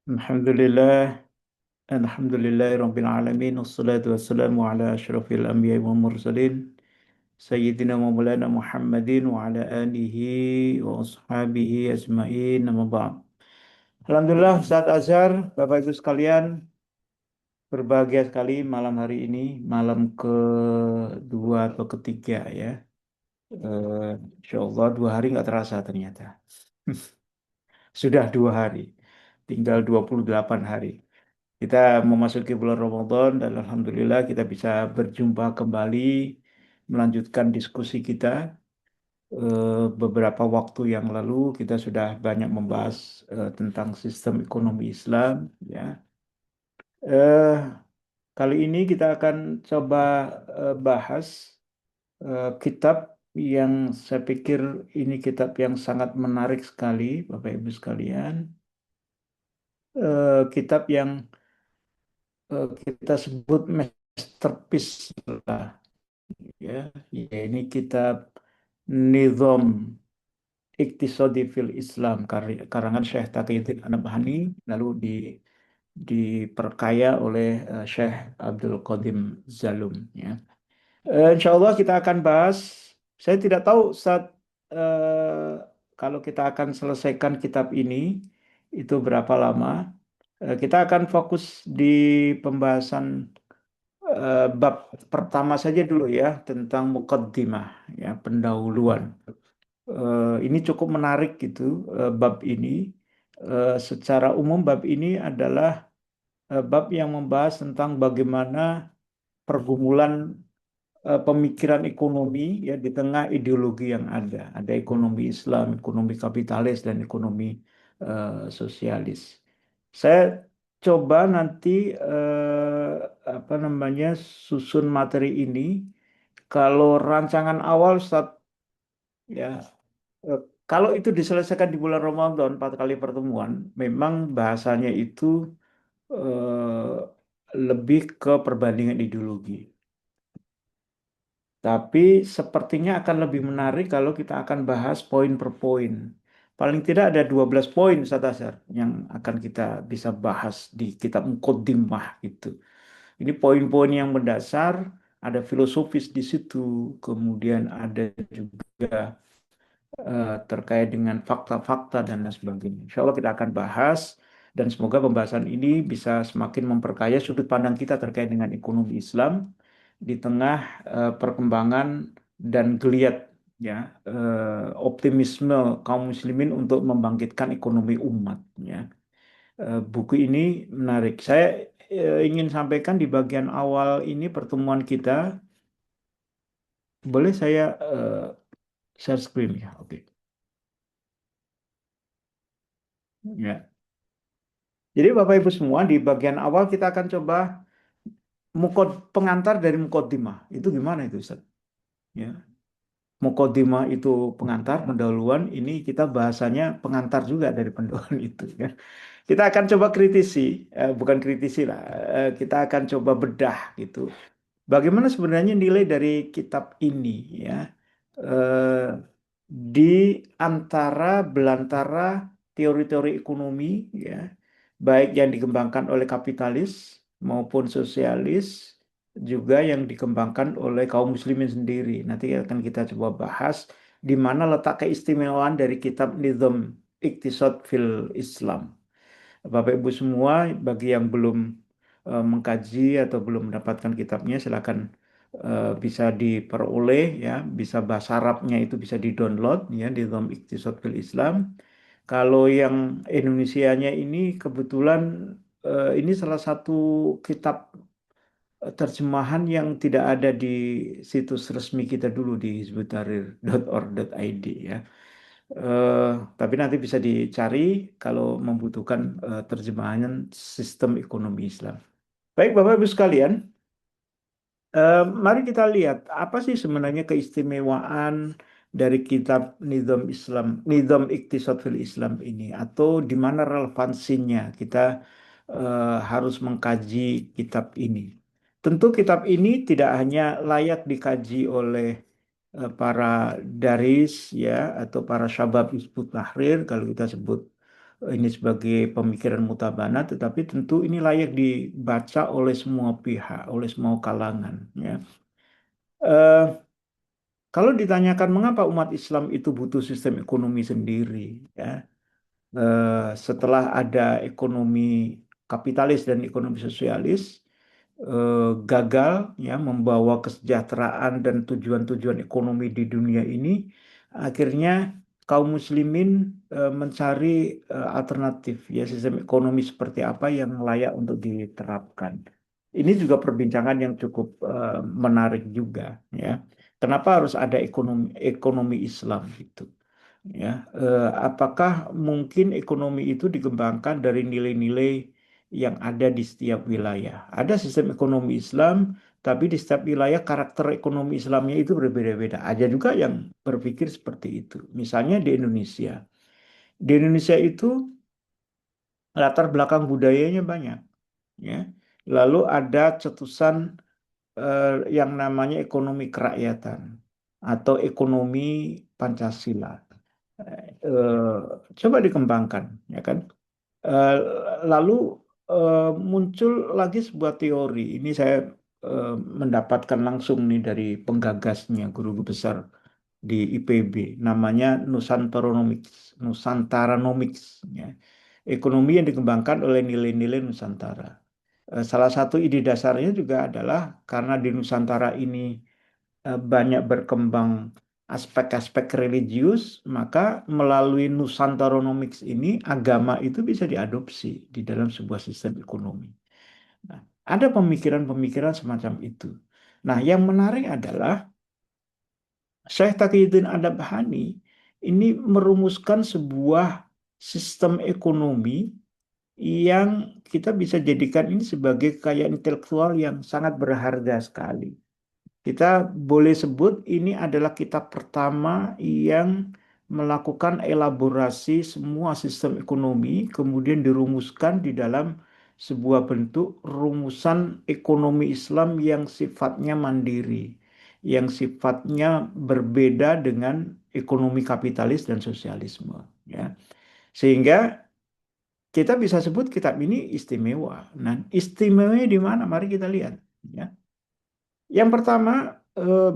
Alhamdulillah, Alhamdulillahirabbil alamin wassalatu wassalamu ala asyrafil anbiya'i wal mursalin sayyidina wa maulana Muhammadin wa ala alihi wa ashabihi ajmain amma ba'd. Alhamdulillah Ustaz Azhar, Bapak Ibu sekalian, berbahagia sekali malam hari ini, malam kedua atau ketiga ya. Insya Allah 2 hari nggak terasa ternyata. Sudah 2 hari, tinggal 28 hari. Kita memasuki bulan Ramadan dan Alhamdulillah kita bisa berjumpa kembali melanjutkan diskusi kita. Beberapa waktu yang lalu kita sudah banyak membahas tentang sistem ekonomi Islam. Ya, Eh, kali ini kita akan coba bahas kitab yang saya pikir ini kitab yang sangat menarik sekali, Bapak Ibu sekalian. Kitab yang kita sebut masterpiece lah. Ya, ya ini kitab Nizam Iktisadi fil Islam karangan Syekh Taqiyuddin An-Nabhani lalu diperkaya oleh Syekh Abdul Qadim Zalum ya. Insya Allah kita akan bahas. Saya tidak tahu saat kalau kita akan selesaikan kitab ini itu berapa lama. Kita akan fokus di pembahasan bab pertama saja dulu ya tentang muqaddimah ya pendahuluan. Ini cukup menarik gitu bab ini. Secara umum bab ini adalah bab yang membahas tentang bagaimana pergumulan pemikiran ekonomi ya di tengah ideologi yang ada. Ada ekonomi Islam, ekonomi kapitalis dan ekonomi sosialis. Saya coba nanti apa namanya susun materi ini. Kalau rancangan awal ya eh, kalau itu diselesaikan di bulan Ramadan 4 kali pertemuan, memang bahasanya itu lebih ke perbandingan ideologi. Tapi sepertinya akan lebih menarik kalau kita akan bahas poin per poin. Paling tidak ada 12 poin Ustaz Azhar, yang akan kita bisa bahas di kitab Muqaddimah itu. Ini poin-poin yang mendasar, ada filosofis di situ, kemudian ada juga terkait dengan fakta-fakta dan lain sebagainya. Insya Allah kita akan bahas dan semoga pembahasan ini bisa semakin memperkaya sudut pandang kita terkait dengan ekonomi Islam di tengah perkembangan dan geliat ya optimisme kaum muslimin untuk membangkitkan ekonomi umat ya. Buku ini menarik. Saya ingin sampaikan di bagian awal ini pertemuan kita, boleh saya share screen ya? Oke. Ya. Jadi Bapak Ibu semua di bagian awal kita akan coba pengantar dari mukodimah. Itu gimana itu Ustaz? Ya. Mukodimah itu pengantar, pendahuluan. Ini kita bahasanya pengantar juga dari pendahuluan itu. Ya. Kita akan coba kritisi, bukan kritisi lah. Kita akan coba bedah gitu. Bagaimana sebenarnya nilai dari kitab ini ya? eh, di antara belantara teori-teori ekonomi ya, baik yang dikembangkan oleh kapitalis maupun sosialis, juga yang dikembangkan oleh kaum muslimin sendiri. Nanti akan kita coba bahas di mana letak keistimewaan dari kitab Nizam Iktisad fil Islam. Bapak Ibu semua, bagi yang belum mengkaji atau belum mendapatkan kitabnya, silakan bisa diperoleh ya, bisa bahasa Arabnya itu bisa di-download ya di Nizam Iktisad fil Islam. Kalau yang Indonesianya ini kebetulan ini salah satu kitab terjemahan yang tidak ada di situs resmi kita dulu di hizbut-tahrir.org.id ya. Eh, tapi nanti bisa dicari kalau membutuhkan terjemahan sistem ekonomi Islam. Baik, Bapak Ibu sekalian, mari kita lihat apa sih sebenarnya keistimewaan dari kitab Nizam Islam, Nizam Iktisad fil Islam ini, atau di mana relevansinya kita harus mengkaji kitab ini. Tentu kitab ini tidak hanya layak dikaji oleh para daris ya atau para syabab Hizbut Tahrir kalau kita sebut ini sebagai pemikiran mutabana, tetapi tentu ini layak dibaca oleh semua pihak, oleh semua kalangan. Ya. Eh, Kalau ditanyakan mengapa umat Islam itu butuh sistem ekonomi sendiri, ya, setelah ada ekonomi kapitalis dan ekonomi sosialis, gagal ya membawa kesejahteraan dan tujuan-tujuan ekonomi di dunia ini, akhirnya kaum muslimin mencari alternatif ya sistem ekonomi seperti apa yang layak untuk diterapkan. Ini juga perbincangan yang cukup menarik juga ya. Kenapa harus ada ekonomi ekonomi Islam gitu? Ya, apakah mungkin ekonomi itu dikembangkan dari nilai-nilai yang ada di setiap wilayah? Ada sistem ekonomi Islam, tapi di setiap wilayah karakter ekonomi Islamnya itu berbeda-beda. Ada juga yang berpikir seperti itu. Misalnya di Indonesia. Di Indonesia itu latar belakang budayanya banyak, ya. Lalu ada cetusan yang namanya ekonomi kerakyatan atau ekonomi Pancasila. eh, Coba dikembangkan, ya kan? Eh, Lalu muncul lagi sebuah teori. Ini saya eh, mendapatkan langsung nih dari penggagasnya, guru besar di IPB, namanya Nusantaronomics, Nusantaranomics, ya. Ekonomi yang dikembangkan oleh nilai-nilai Nusantara. Salah satu ide dasarnya juga adalah karena di Nusantara ini banyak berkembang aspek-aspek religius, maka melalui Nusantaronomics ini agama itu bisa diadopsi di dalam sebuah sistem ekonomi. Nah, ada pemikiran-pemikiran semacam itu. Nah, yang menarik adalah Syekh Taqiyuddin Adabhani ini merumuskan sebuah sistem ekonomi yang kita bisa jadikan ini sebagai kekayaan intelektual yang sangat berharga sekali. Kita boleh sebut ini adalah kitab pertama yang melakukan elaborasi semua sistem ekonomi, kemudian dirumuskan di dalam sebuah bentuk rumusan ekonomi Islam yang sifatnya mandiri, yang sifatnya berbeda dengan ekonomi kapitalis dan sosialisme. Ya. Sehingga kita bisa sebut kitab ini istimewa. Nah, istimewanya di mana? Mari kita lihat. Ya. Yang pertama,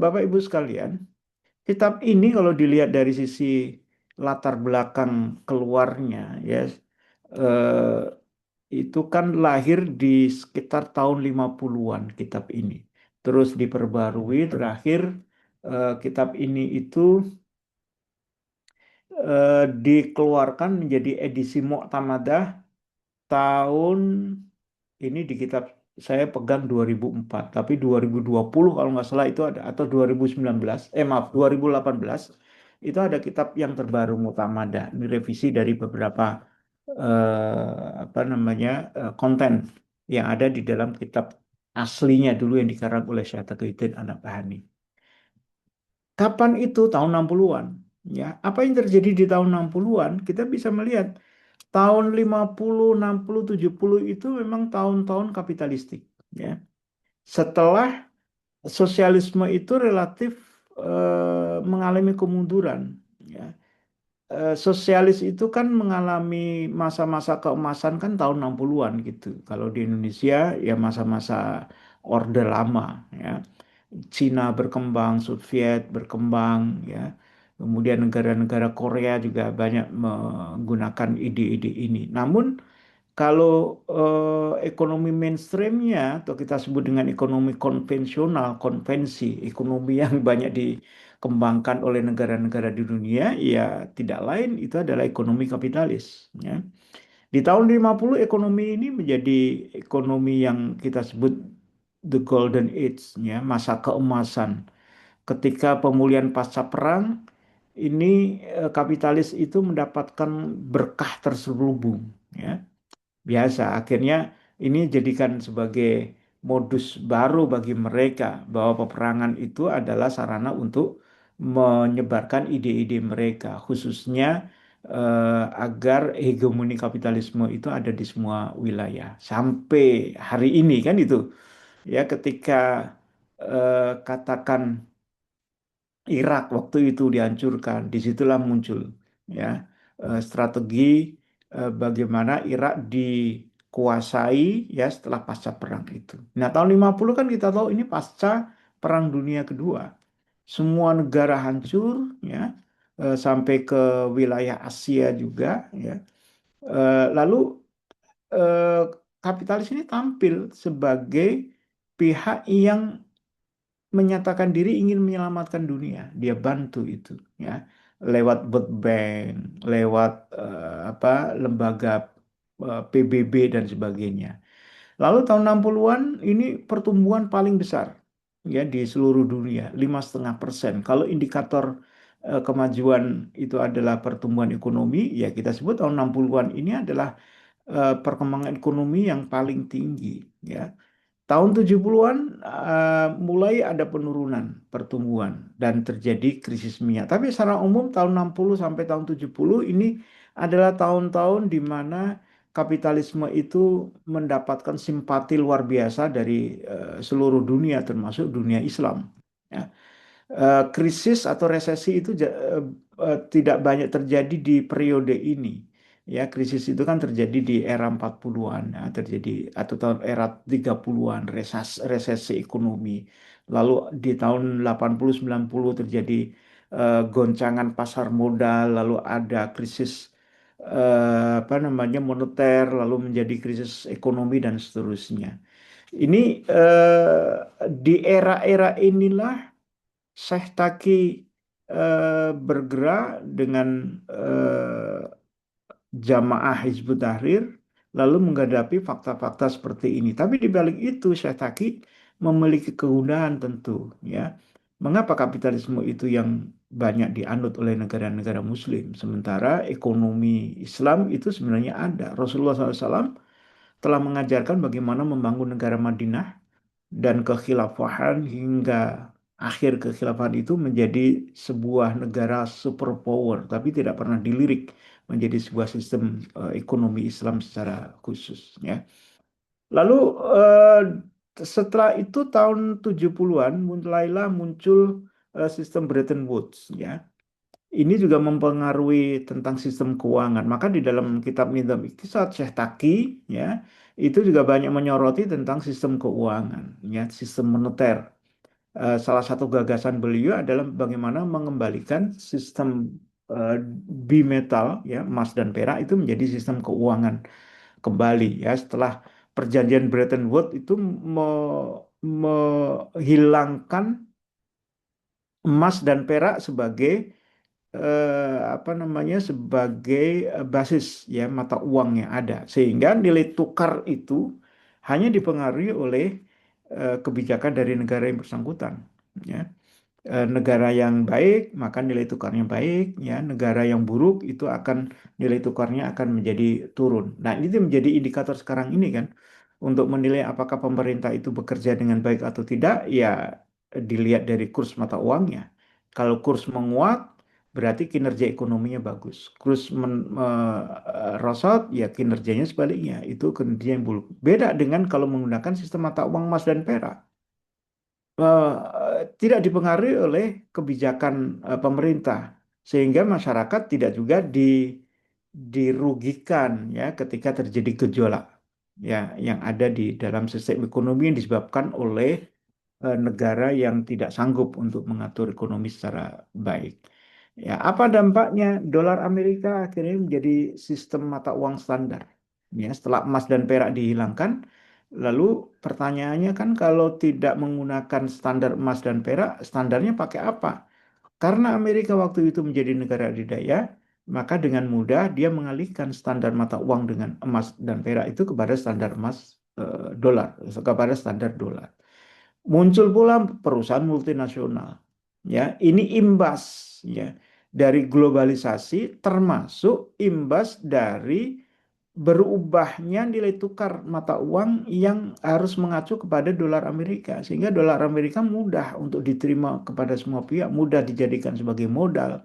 Bapak Ibu sekalian, kitab ini kalau dilihat dari sisi latar belakang keluarnya, ya, eh, itu kan lahir di sekitar tahun 50-an kitab ini. Terus diperbarui, terakhir kitab ini itu dikeluarkan menjadi edisi Mu'tamadah tahun ini di kitab saya pegang 2004, tapi 2020 kalau nggak salah itu ada atau 2019, maaf 2018 itu ada kitab yang terbaru Mutamada. Ini revisi dari beberapa apa namanya konten yang ada di dalam kitab aslinya dulu yang dikarang oleh Syekh Taqiyuddin An-Nabhani. Kapan itu? Tahun 60-an. Ya, apa yang terjadi di tahun 60-an? Kita bisa melihat tahun 50, 60, 70 itu memang tahun-tahun kapitalistik, ya. Setelah sosialisme itu relatif mengalami kemunduran, ya. Sosialis itu kan mengalami masa-masa keemasan kan tahun 60-an gitu. Kalau di Indonesia ya masa-masa Orde Lama, ya. Cina berkembang, Soviet berkembang, ya. Kemudian negara-negara Korea juga banyak menggunakan ide-ide ini. Namun kalau ekonomi mainstreamnya atau kita sebut dengan ekonomi konvensional, konvensi, ekonomi yang banyak dikembangkan oleh negara-negara di dunia, ya tidak lain itu adalah ekonomi kapitalis. Ya. Di tahun 50 ekonomi ini menjadi ekonomi yang kita sebut the golden age, ya, masa keemasan. Ketika pemulihan pasca perang, ini kapitalis itu mendapatkan berkah terselubung. Ya biasa. Akhirnya ini jadikan sebagai modus baru bagi mereka bahwa peperangan itu adalah sarana untuk menyebarkan ide-ide mereka, khususnya agar hegemoni kapitalisme itu ada di semua wilayah. Sampai hari ini kan itu ya ketika katakan Irak waktu itu dihancurkan, disitulah muncul ya strategi bagaimana Irak dikuasai ya setelah pasca perang itu. Nah, tahun 50 kan kita tahu ini pasca Perang Dunia Kedua. Semua negara hancur ya, sampai ke wilayah Asia juga ya. Lalu eh, kapitalis ini tampil sebagai pihak yang menyatakan diri ingin menyelamatkan dunia. Dia bantu itu ya lewat World Bank, lewat apa lembaga PBB dan sebagainya. Lalu tahun 60-an ini pertumbuhan paling besar ya di seluruh dunia, 5,5%. Kalau indikator kemajuan itu adalah pertumbuhan ekonomi, ya kita sebut tahun 60-an ini adalah perkembangan ekonomi yang paling tinggi ya. Tahun 70-an mulai ada penurunan pertumbuhan dan terjadi krisis minyak. Tapi secara umum tahun 60 sampai tahun 70 ini adalah tahun-tahun di mana kapitalisme itu mendapatkan simpati luar biasa dari seluruh dunia termasuk dunia Islam. Ya. Krisis atau resesi itu tidak banyak terjadi di periode ini. Ya, krisis itu kan terjadi di era 40-an, ya, terjadi atau tahun era 30-an, resesi ekonomi. Lalu di tahun 80 90 terjadi goncangan pasar modal, lalu ada krisis apa namanya moneter, lalu menjadi krisis ekonomi dan seterusnya. Ini di era-era inilah Syekh Taki bergerak dengan jamaah Hizbut Tahrir lalu menghadapi fakta-fakta seperti ini. Tapi di balik itu Syekh Taki memiliki kegundahan tentu ya. Mengapa kapitalisme itu yang banyak dianut oleh negara-negara Muslim, sementara ekonomi Islam itu sebenarnya ada. Rasulullah SAW telah mengajarkan bagaimana membangun negara Madinah dan kekhilafahan hingga akhir kekhilafahan itu menjadi sebuah negara superpower, tapi tidak pernah dilirik menjadi sebuah sistem ekonomi Islam secara khusus. Ya. Lalu setelah itu tahun 70-an mulailah muncul sistem Bretton Woods. Ya. Ini juga mempengaruhi tentang sistem keuangan. Maka di dalam kitab Nizam Iqtisad Syekh Taki ya itu juga banyak menyoroti tentang sistem keuangan, ya, sistem moneter. Salah satu gagasan beliau adalah bagaimana mengembalikan sistem eh, bimetal, ya, emas dan perak itu menjadi sistem keuangan kembali, ya, setelah perjanjian Bretton Woods itu menghilangkan emas dan perak sebagai apa namanya sebagai basis ya mata uang yang ada sehingga nilai tukar itu hanya dipengaruhi oleh kebijakan dari negara yang bersangkutan ya. Negara yang baik maka nilai tukarnya baik ya, negara yang buruk itu akan nilai tukarnya akan menjadi turun. Nah, ini tuh menjadi indikator sekarang ini kan untuk menilai apakah pemerintah itu bekerja dengan baik atau tidak ya dilihat dari kurs mata uangnya. Kalau kurs menguat berarti kinerja ekonominya bagus. Kurs merosot ya kinerjanya sebaliknya, itu kinerja yang buruk. Beda dengan kalau menggunakan sistem mata uang emas dan perak tidak dipengaruhi oleh kebijakan pemerintah sehingga masyarakat tidak juga dirugikan ya ketika terjadi gejolak ya yang ada di dalam sistem ekonomi yang disebabkan oleh negara yang tidak sanggup untuk mengatur ekonomi secara baik. Ya, apa dampaknya? Dolar Amerika akhirnya menjadi sistem mata uang standar. Ya, setelah emas dan perak dihilangkan, lalu pertanyaannya kan kalau tidak menggunakan standar emas dan perak, standarnya pakai apa? Karena Amerika waktu itu menjadi negara adidaya, maka dengan mudah dia mengalihkan standar mata uang dengan emas dan perak itu kepada standar emas dolar, kepada standar dolar. Muncul pula perusahaan multinasional. Ya, ini imbas ya dari globalisasi termasuk imbas dari berubahnya nilai tukar mata uang yang harus mengacu kepada dolar Amerika sehingga dolar Amerika mudah untuk diterima kepada semua pihak, mudah dijadikan sebagai modal,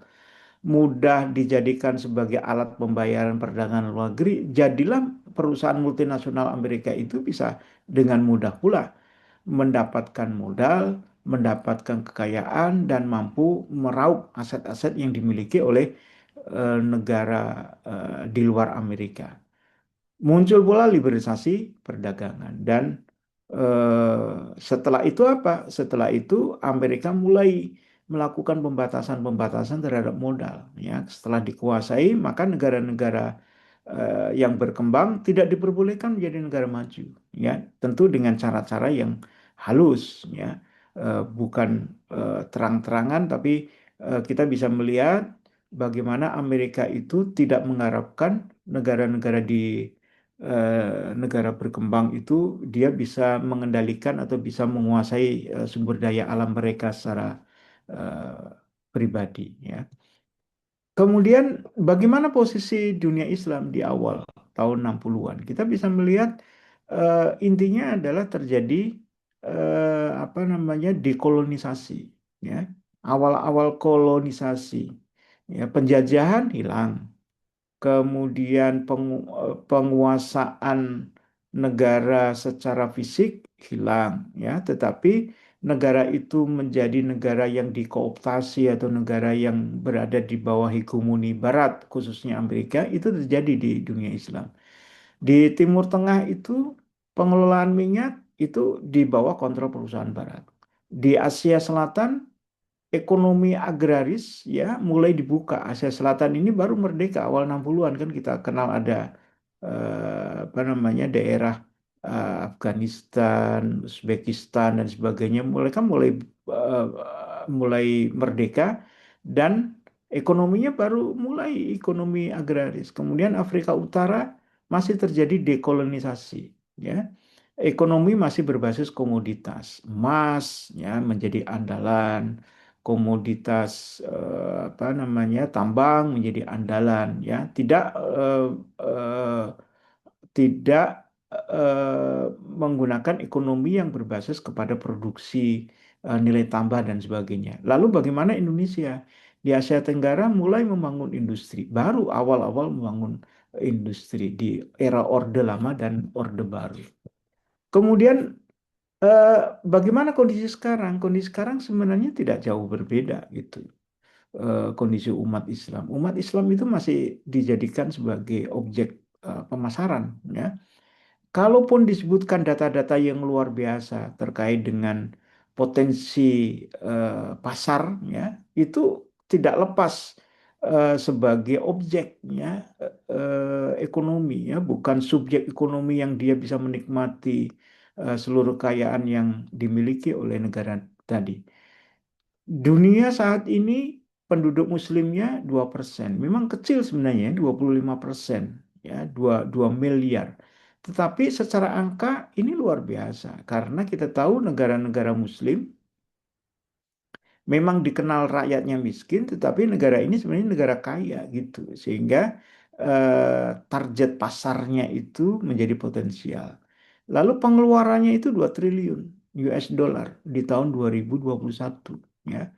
mudah dijadikan sebagai alat pembayaran perdagangan luar negeri. Jadilah perusahaan multinasional Amerika itu bisa dengan mudah pula mendapatkan modal, mendapatkan kekayaan, dan mampu meraup aset-aset yang dimiliki oleh negara di luar Amerika. Muncul pula liberalisasi perdagangan dan setelah itu apa? Setelah itu Amerika mulai melakukan pembatasan-pembatasan terhadap modal. Ya, setelah dikuasai, maka negara-negara yang berkembang tidak diperbolehkan menjadi negara maju. Ya, tentu dengan cara-cara yang halus. Ya, bukan terang-terangan, tapi kita bisa melihat bagaimana Amerika itu tidak mengharapkan negara-negara di negara berkembang itu dia bisa mengendalikan atau bisa menguasai sumber daya alam mereka secara eh, pribadi ya. Kemudian bagaimana posisi dunia Islam di awal tahun 60-an? Kita bisa melihat intinya adalah terjadi apa namanya dekolonisasi ya. Awal-awal kolonisasi ya, penjajahan hilang. Kemudian penguasaan negara secara fisik hilang ya, tetapi negara itu menjadi negara yang dikooptasi atau negara yang berada di bawah hegemoni Barat, khususnya Amerika, itu terjadi di dunia Islam. Di Timur Tengah itu pengelolaan minyak itu di bawah kontrol perusahaan Barat. Di Asia Selatan ekonomi agraris ya mulai dibuka. Asia Selatan ini baru merdeka awal 60-an kan kita kenal ada apa namanya daerah Afghanistan, Uzbekistan dan sebagainya. Mereka mulai eh, mulai merdeka dan ekonominya baru mulai ekonomi agraris. Kemudian Afrika Utara masih terjadi dekolonisasi ya. Ekonomi masih berbasis komoditas. Emas ya menjadi andalan, komoditas apa namanya tambang menjadi andalan ya. Eh, tidak menggunakan ekonomi yang berbasis kepada produksi nilai tambah dan sebagainya. Lalu bagaimana Indonesia? Di Asia Tenggara mulai membangun industri, baru awal-awal membangun industri di era Orde Lama dan Orde Baru. Kemudian eh, bagaimana kondisi sekarang? Kondisi sekarang sebenarnya tidak jauh berbeda gitu. Kondisi umat Islam. Umat Islam itu masih dijadikan sebagai objek pemasaran, ya. Kalaupun disebutkan data-data yang luar biasa terkait dengan potensi pasar, ya, itu tidak lepas sebagai objek, ya, ekonomi, ya, bukan subjek ekonomi yang dia bisa menikmati seluruh kekayaan yang dimiliki oleh negara tadi. Dunia saat ini penduduk muslimnya 2%. Memang kecil sebenarnya 25%, ya, 2 miliar. Tetapi secara angka ini luar biasa karena kita tahu negara-negara muslim memang dikenal rakyatnya miskin, tetapi negara ini sebenarnya negara kaya gitu. Sehingga target pasarnya itu menjadi potensial. Lalu pengeluarannya itu 2 triliun US dollar di tahun 2021, ya.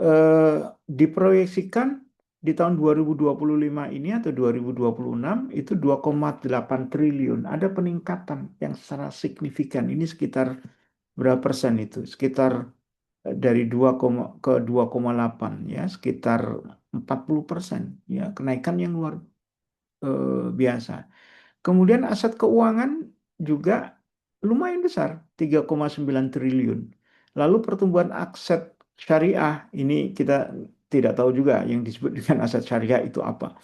eh, Diproyeksikan di tahun 2025 ini atau 2026 itu 2,8 triliun. Ada peningkatan yang secara signifikan. Ini sekitar berapa persen itu? Sekitar dari 2 ke 2,8 ya, sekitar 40% ya, kenaikan yang luar biasa. Kemudian aset keuangan juga lumayan besar, 3,9 triliun. Lalu pertumbuhan aset syariah, ini kita tidak tahu juga yang disebut dengan aset syariah itu apa.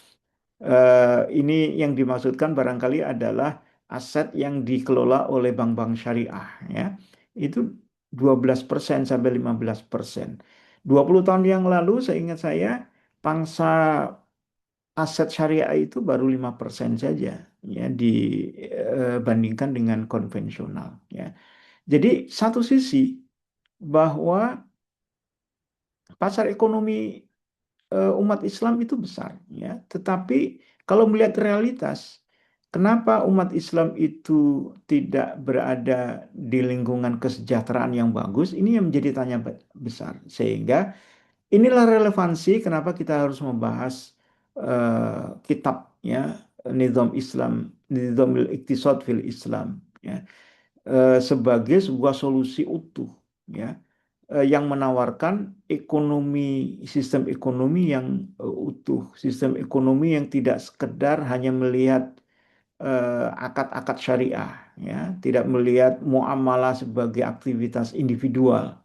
Ini yang dimaksudkan barangkali adalah aset yang dikelola oleh bank-bank syariah, ya. Itu 12% sampai 15%. 20 tahun yang lalu seingat saya pangsa aset syariah itu baru 5% saja ya dibandingkan dengan konvensional ya. Jadi satu sisi bahwa pasar ekonomi umat Islam itu besar ya, tetapi kalau melihat realitas kenapa umat Islam itu tidak berada di lingkungan kesejahteraan yang bagus, ini yang menjadi tanya besar. Sehingga inilah relevansi kenapa kita harus membahas kitab ya Nizam Islam, Nizamul Iqtisad fil Islam ya, sebagai sebuah solusi utuh ya. yang menawarkan sistem ekonomi yang utuh, sistem ekonomi yang tidak sekedar hanya melihat akad-akad syariah, ya, tidak melihat muamalah sebagai aktivitas individual,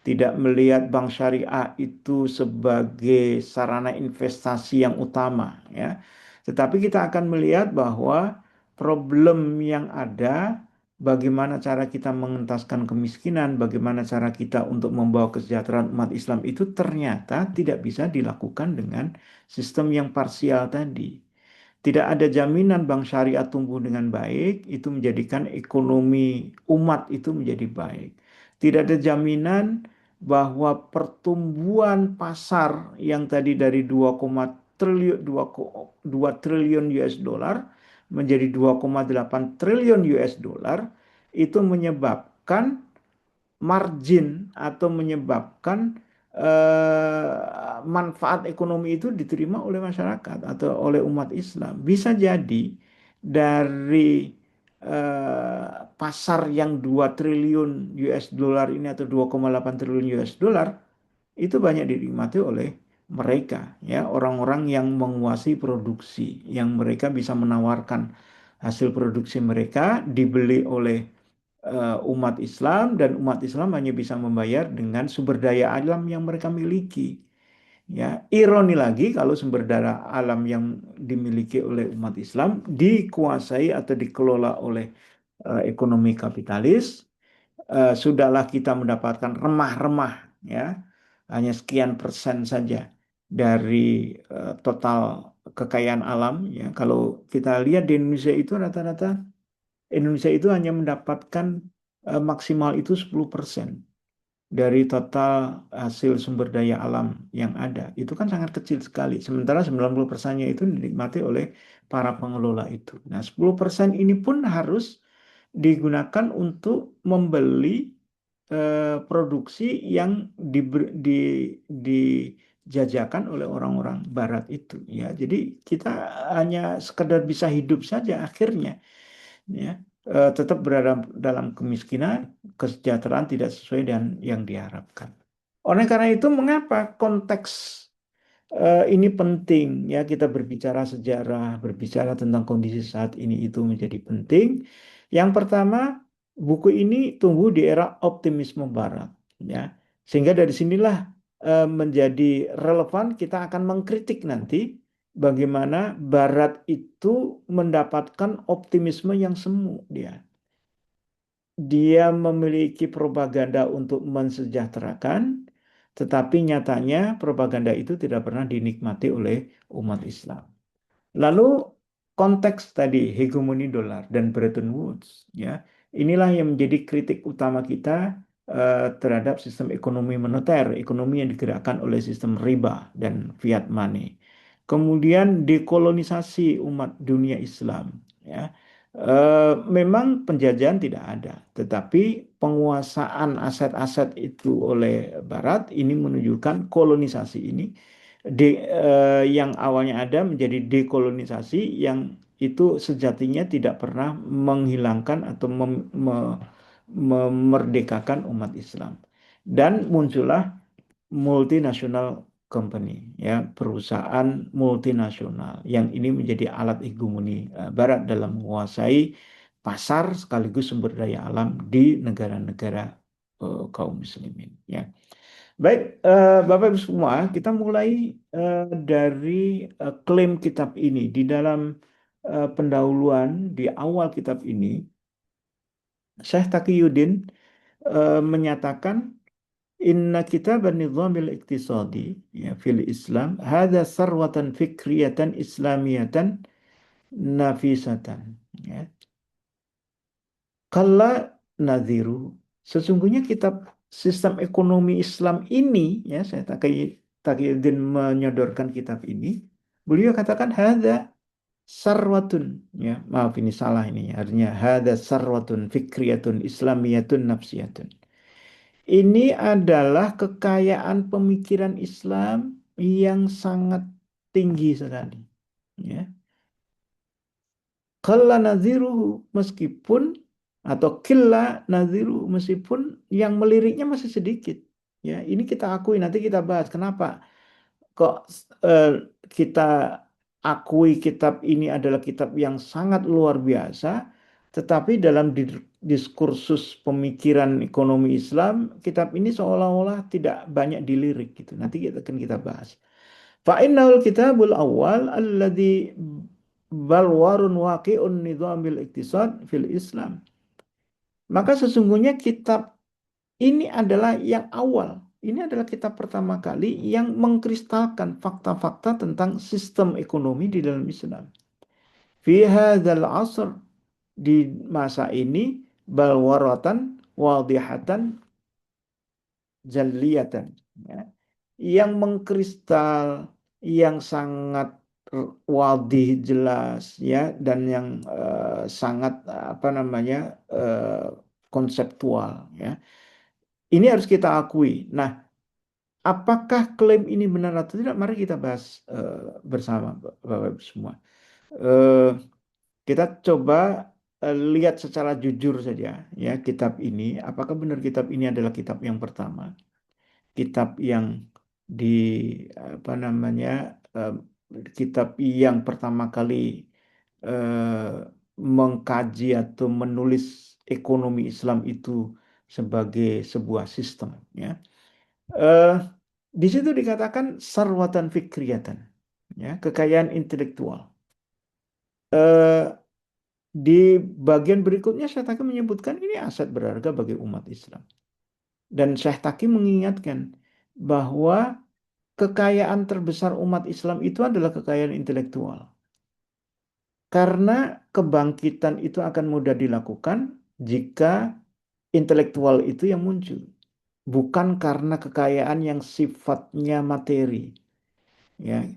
tidak melihat bank syariah itu sebagai sarana investasi yang utama, ya. Tetapi kita akan melihat bahwa problem yang ada, bagaimana cara kita mengentaskan kemiskinan, bagaimana cara kita untuk membawa kesejahteraan umat Islam itu ternyata tidak bisa dilakukan dengan sistem yang parsial tadi. Tidak ada jaminan bank syariah tumbuh dengan baik, itu menjadikan ekonomi umat itu menjadi baik. Tidak ada jaminan bahwa pertumbuhan pasar yang tadi dari 2 triliun US dollar menjadi 2,8 triliun US dollar itu menyebabkan margin atau menyebabkan manfaat ekonomi itu diterima oleh masyarakat atau oleh umat Islam. Bisa jadi dari pasar yang 2 triliun US dollar ini atau 2,8 triliun US dollar itu banyak dinikmati oleh mereka, ya, orang-orang yang menguasai produksi, yang mereka bisa menawarkan hasil produksi mereka dibeli oleh umat Islam, dan umat Islam hanya bisa membayar dengan sumber daya alam yang mereka miliki. Ya, ironi lagi kalau sumber daya alam yang dimiliki oleh umat Islam dikuasai atau dikelola oleh ekonomi kapitalis. Sudahlah kita mendapatkan remah-remah, ya, hanya sekian persen saja dari total kekayaan alam, ya. Kalau kita lihat di Indonesia itu rata-rata Indonesia itu hanya mendapatkan maksimal itu 10% dari total hasil sumber daya alam yang ada. Itu kan sangat kecil sekali. Sementara 90%-nya itu dinikmati oleh para pengelola itu. Nah, 10% ini pun harus digunakan untuk membeli produksi yang dijajakan oleh orang-orang barat itu, ya. Jadi kita hanya sekedar bisa hidup saja akhirnya, ya. Tetap berada dalam kemiskinan, kesejahteraan tidak sesuai dengan yang diharapkan. Oleh karena itu, mengapa konteks ini penting, ya, kita berbicara sejarah, berbicara tentang kondisi saat ini itu menjadi penting. Yang pertama, buku ini tumbuh di era optimisme Barat, ya. Sehingga dari sinilah menjadi relevan, kita akan mengkritik nanti bagaimana Barat itu mendapatkan optimisme yang semu dia. Dia memiliki propaganda untuk mensejahterakan, tetapi nyatanya propaganda itu tidak pernah dinikmati oleh umat Islam. Lalu konteks tadi hegemoni dolar dan Bretton Woods, ya, inilah yang menjadi kritik utama kita terhadap sistem ekonomi moneter, ekonomi yang digerakkan oleh sistem riba dan fiat money. Kemudian dekolonisasi umat dunia Islam, ya. Memang penjajahan tidak ada, tetapi penguasaan aset-aset itu oleh Barat ini menunjukkan kolonisasi ini yang awalnya ada menjadi dekolonisasi yang itu sejatinya tidak pernah menghilangkan atau memerdekakan umat Islam. Dan muncullah multinational company, ya, perusahaan multinasional yang ini menjadi alat hegemoni Barat dalam menguasai pasar sekaligus sumber daya alam di negara-negara kaum muslimin, ya. Baik, Bapak Ibu semua, kita mulai dari klaim kitab ini. Di dalam pendahuluan di awal kitab ini, Syekh Taqiyuddin menyatakan inna kitab an-nizamil iktisadi, ya, fil Islam hadza sarwatan fikriyatan islamiyatan nafisatan, ya. Kala nadhiru, sesungguhnya kitab sistem ekonomi Islam ini, ya, saya Taqiyuddin menyodorkan kitab ini, beliau katakan hadza sarwatun, ya, maaf ini salah ini, artinya hadza sarwatun fikriyatun islamiyatun nafsiyatun. Ini adalah kekayaan pemikiran Islam yang sangat tinggi sekali, ya. Kalla nadhiruhu, meskipun, atau killa nadhiruhu, meskipun yang meliriknya masih sedikit. Ya, ini kita akui, nanti kita bahas kenapa kok eh, kita akui kitab ini adalah kitab yang sangat luar biasa, tetapi dalam diskursus pemikiran ekonomi Islam, kitab ini seolah-olah tidak banyak dilirik gitu. Nanti kita akan kita bahas. Fa'innahul kitabul awal alladhi balwarun waqi'un nizamil iktisad fil Islam. Maka sesungguhnya kitab ini adalah yang awal. Ini adalah kitab pertama kali yang mengkristalkan fakta-fakta tentang sistem ekonomi di dalam Islam. Fi hadzal asr, di masa ini, balwaratan wadihatan jalliyatan, ya, yang mengkristal, yang sangat wadih jelas, ya, dan yang sangat apa namanya konseptual, ya. Ini harus kita akui. Nah, apakah klaim ini benar atau tidak? Mari kita bahas bersama, Bapak Ibu semua. Eh, kita coba lihat secara jujur saja, ya, kitab ini. Apakah benar kitab ini adalah kitab yang pertama? Kitab yang di apa namanya? eh, kitab yang pertama kali mengkaji atau menulis ekonomi Islam itu sebagai sebuah sistem, ya. Eh, di situ dikatakan sarwatan fikriyatan, ya, kekayaan intelektual. Eh, di bagian berikutnya Syekh Taki menyebutkan ini aset berharga bagi umat Islam. Dan Syekh Taki mengingatkan bahwa kekayaan terbesar umat Islam itu adalah kekayaan intelektual. Karena kebangkitan itu akan mudah dilakukan jika intelektual itu yang muncul. Bukan karena kekayaan yang sifatnya materi. Ya,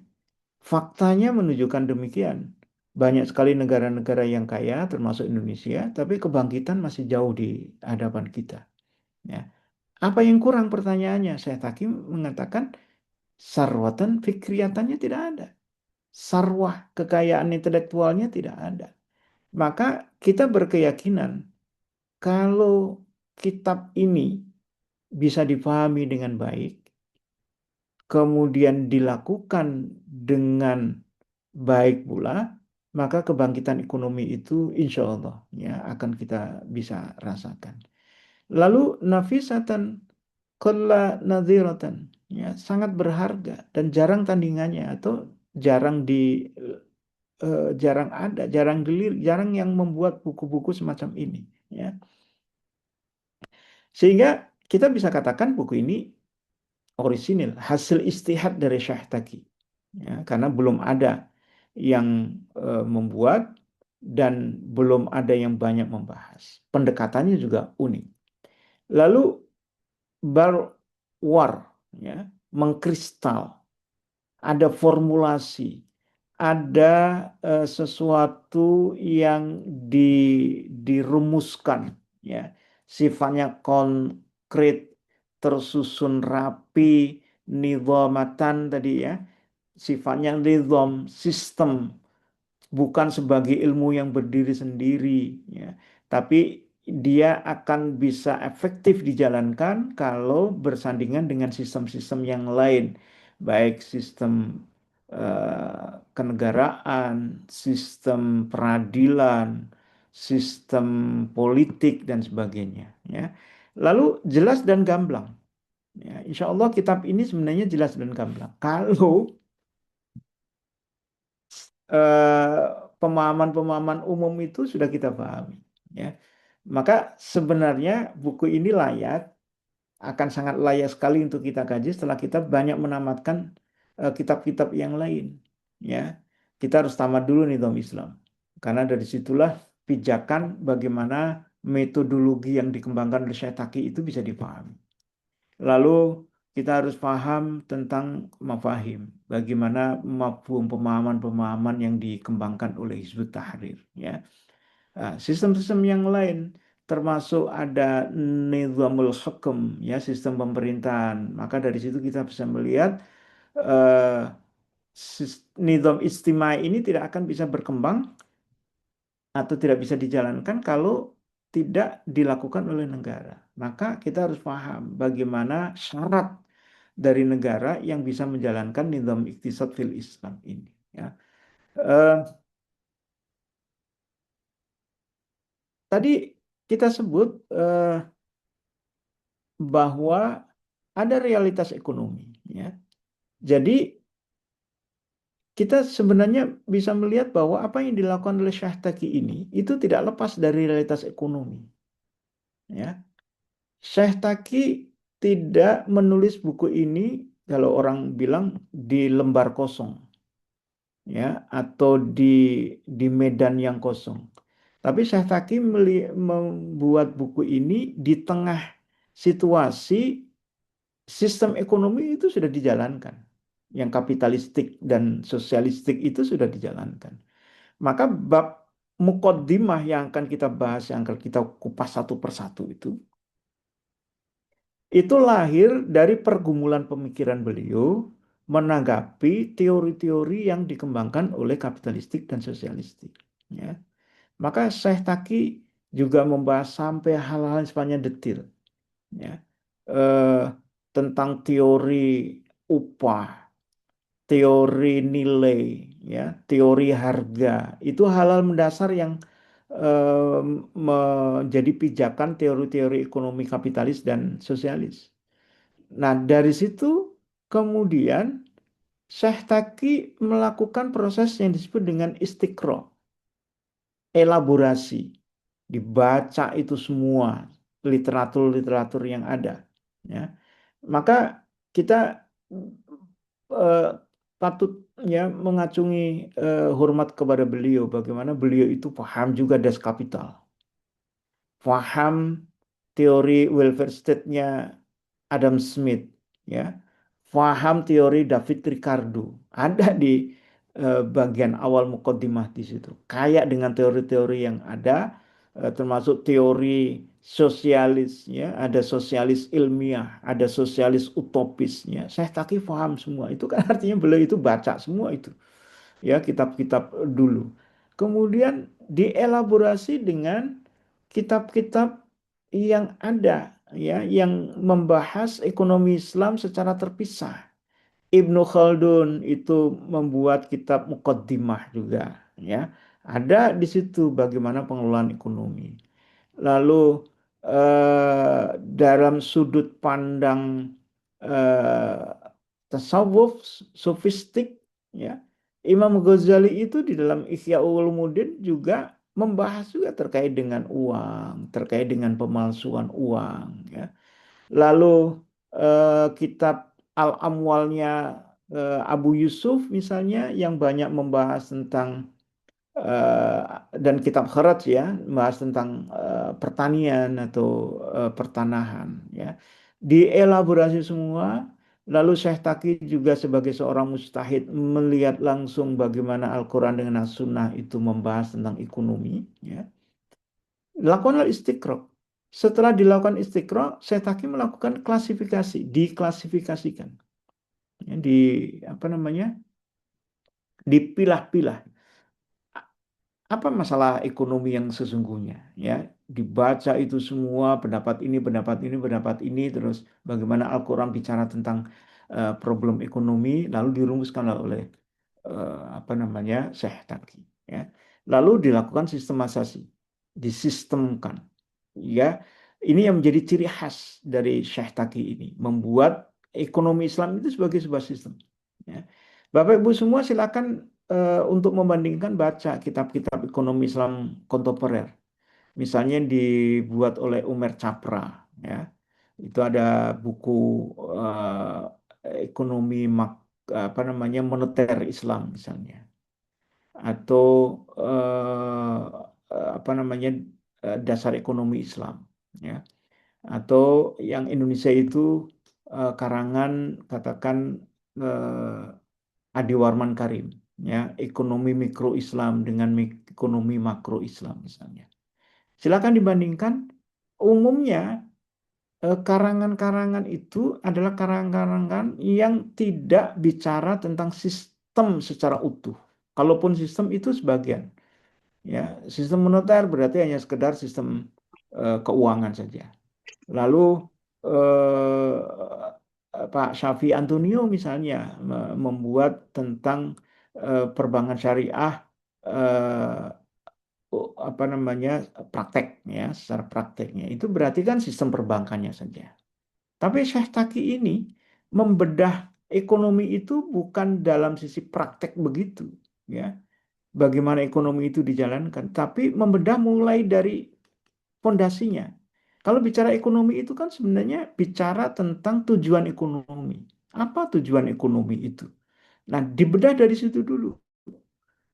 faktanya menunjukkan demikian. Banyak sekali negara-negara yang kaya, termasuk Indonesia, tapi kebangkitan masih jauh di hadapan kita. Ya. Apa yang kurang pertanyaannya? Saya Takim mengatakan sarwatan fikriyatannya tidak ada. Sarwah kekayaan intelektualnya tidak ada. Maka kita berkeyakinan kalau kitab ini bisa dipahami dengan baik, kemudian dilakukan dengan baik pula, maka kebangkitan ekonomi itu insya Allah, ya, akan kita bisa rasakan. Lalu nafisatan kulla nadhiratan, ya, sangat berharga dan jarang tandingannya atau jarang jarang ada, jarang dilirik, jarang yang membuat buku-buku semacam ini, ya. Sehingga kita bisa katakan buku ini orisinil, hasil istihad dari Syekh Taki. Ya, karena belum ada yang membuat dan belum ada yang banyak membahas. Pendekatannya juga unik. Lalu war, ya, mengkristal, ada formulasi, ada sesuatu yang dirumuskan, ya, sifatnya konkret, tersusun rapi, nizamatan tadi, ya, sifatnya nizam, sistem, bukan sebagai ilmu yang berdiri sendiri, ya, tapi dia akan bisa efektif dijalankan kalau bersandingan dengan sistem-sistem yang lain, baik sistem kenegaraan, sistem peradilan, sistem politik dan sebagainya, ya. Lalu jelas dan gamblang, ya, insya Allah kitab ini sebenarnya jelas dan gamblang kalau eh, pemahaman-pemahaman umum itu sudah kita pahami, ya. Maka sebenarnya buku ini layak, akan sangat layak sekali untuk kita kaji setelah kita banyak menamatkan kitab-kitab yang lain, ya. Kita harus tamat dulu nih Tom Islam, karena dari situlah pijakan bagaimana metodologi yang dikembangkan oleh Syekh Taki itu bisa dipahami. Lalu kita harus paham tentang mafahim, bagaimana mafhum pemahaman-pemahaman yang dikembangkan oleh Hizbut Tahrir, ya. Nah, sistem-sistem yang lain termasuk ada nizamul hukum, ya, sistem pemerintahan. Maka dari situ kita bisa melihat eh, nizam istimai ini tidak akan bisa berkembang atau tidak bisa dijalankan kalau tidak dilakukan oleh negara. Maka kita harus paham bagaimana syarat dari negara yang bisa menjalankan nizam iktisad fil Islam ini. Ya. Eh, Tadi kita sebut bahwa ada realitas ekonomi. Ya. Jadi kita sebenarnya bisa melihat bahwa apa yang dilakukan oleh Syah Taki ini itu tidak lepas dari realitas ekonomi. Ya. Syekh Taki tidak menulis buku ini kalau orang bilang di lembar kosong, ya, atau di medan yang kosong. Tapi Syekh Taki membuat buku ini di tengah situasi sistem ekonomi itu sudah dijalankan. Yang kapitalistik dan sosialistik itu sudah dijalankan. Maka bab mukaddimah yang akan kita bahas, yang akan kita kupas satu persatu itu lahir dari pergumulan pemikiran beliau menanggapi teori-teori yang dikembangkan oleh kapitalistik dan sosialistik. Ya. Maka Syekh Taki juga membahas sampai hal-hal yang sifatnya detil, ya. Eh, Tentang teori upah, teori nilai, ya, teori harga. Itu hal-hal mendasar yang menjadi pijakan teori-teori ekonomi kapitalis dan sosialis. Nah, dari situ kemudian Syekh Taki melakukan proses yang disebut dengan istiqro, elaborasi. Dibaca itu semua literatur-literatur yang ada. Ya. Maka kita eh, patut ya mengacungi hormat kepada beliau. Bagaimana beliau itu paham juga Das Kapital. Paham teori welfare state-nya Adam Smith, ya, paham teori David Ricardo, ada di bagian awal mukaddimah di situ. Kayak dengan teori-teori yang ada, termasuk teori sosialis, ya, ada sosialis ilmiah, ada sosialis utopisnya. Saya taki paham semua itu kan artinya beliau itu baca semua itu, ya, kitab-kitab dulu. Kemudian dielaborasi dengan kitab-kitab yang ada, ya, yang membahas ekonomi Islam secara terpisah. Ibnu Khaldun itu membuat kitab Muqaddimah juga, ya. Ada di situ bagaimana pengelolaan ekonomi. Lalu dalam sudut pandang eh, tasawuf sofistik, ya, Imam Ghazali itu di dalam Ihya Ulumuddin juga membahas juga terkait dengan uang, terkait dengan pemalsuan uang, ya. Lalu kitab Al-Amwalnya Abu Yusuf misalnya yang banyak membahas tentang eh, dan kitab Kharat, ya, membahas tentang pertanian atau pertanahan, ya, dielaborasi semua. Lalu Syekh Taki juga sebagai seorang mujtahid melihat langsung bagaimana Al-Quran dengan As-Sunnah itu membahas tentang ekonomi, ya. Lakukanlah istiqra. Setelah dilakukan istiqra, Syekh Taki melakukan klasifikasi, diklasifikasikan, ya, di apa namanya, dipilah-pilah apa masalah ekonomi yang sesungguhnya, ya, dibaca itu semua pendapat ini pendapat ini pendapat ini, terus bagaimana Al-Quran bicara tentang problem ekonomi lalu dirumuskanlah oleh apa namanya Syekh Taki, ya, lalu dilakukan sistematisasi, disistemkan, ya. Ini yang menjadi ciri khas dari Syekh Taki ini, membuat ekonomi Islam itu sebagai sebuah sistem, ya. Bapak Ibu semua silakan untuk membandingkan baca kitab-kitab ekonomi Islam kontemporer. Misalnya yang dibuat oleh Umer Capra, ya. Itu ada buku ekonomi apa namanya moneter Islam misalnya, atau apa namanya dasar ekonomi Islam, ya. Atau yang Indonesia itu karangan katakan Adi Warman Karim, ya, ekonomi mikro Islam dengan ekonomi makro Islam misalnya. Silakan dibandingkan. Umumnya karangan-karangan itu adalah karangan-karangan yang tidak bicara tentang sistem secara utuh. Kalaupun sistem itu sebagian, ya, sistem moneter berarti hanya sekedar sistem keuangan saja. Lalu eh, Pak Syafi Antonio misalnya membuat tentang perbankan syariah, apa namanya, praktek, ya, secara prakteknya itu berarti kan sistem perbankannya saja. Tapi Syekh Taki ini membedah ekonomi itu bukan dalam sisi praktek begitu, ya. Bagaimana ekonomi itu dijalankan, tapi membedah mulai dari fondasinya. Kalau bicara ekonomi itu kan sebenarnya bicara tentang tujuan ekonomi. Apa tujuan ekonomi itu? Nah, dibedah dari situ dulu.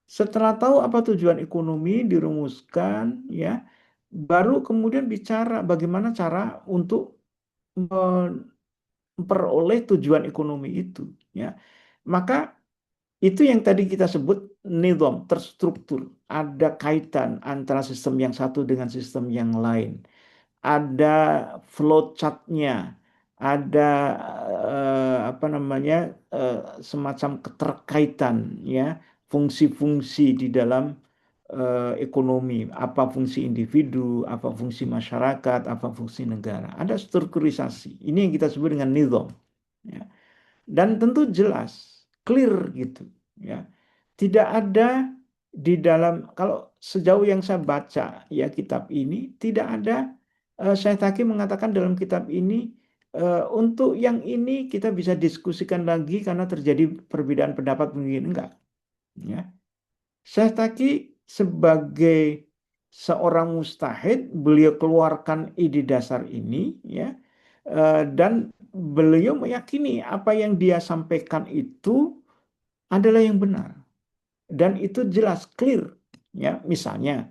Setelah tahu apa tujuan ekonomi, dirumuskan, ya, baru kemudian bicara bagaimana cara untuk memperoleh tujuan ekonomi itu, ya. Maka itu yang tadi kita sebut nizam terstruktur, ada kaitan antara sistem yang satu dengan sistem yang lain, ada flowchartnya, ada apa namanya, eh, semacam keterkaitan, ya, fungsi-fungsi di dalam ekonomi, apa fungsi individu, apa fungsi masyarakat, apa fungsi negara. Ada strukturisasi. Ini yang kita sebut dengan nizam. Ya. Dan tentu jelas, clear gitu. Ya. Tidak ada di dalam, kalau sejauh yang saya baca ya kitab ini, tidak ada Syekh Taki mengatakan dalam kitab ini untuk yang ini kita bisa diskusikan lagi karena terjadi perbedaan pendapat begini, enggak, ya. Syekh Taki sebagai seorang mustahid, beliau keluarkan ide dasar ini, ya, dan beliau meyakini apa yang dia sampaikan itu adalah yang benar dan itu jelas clear, ya. Misalnya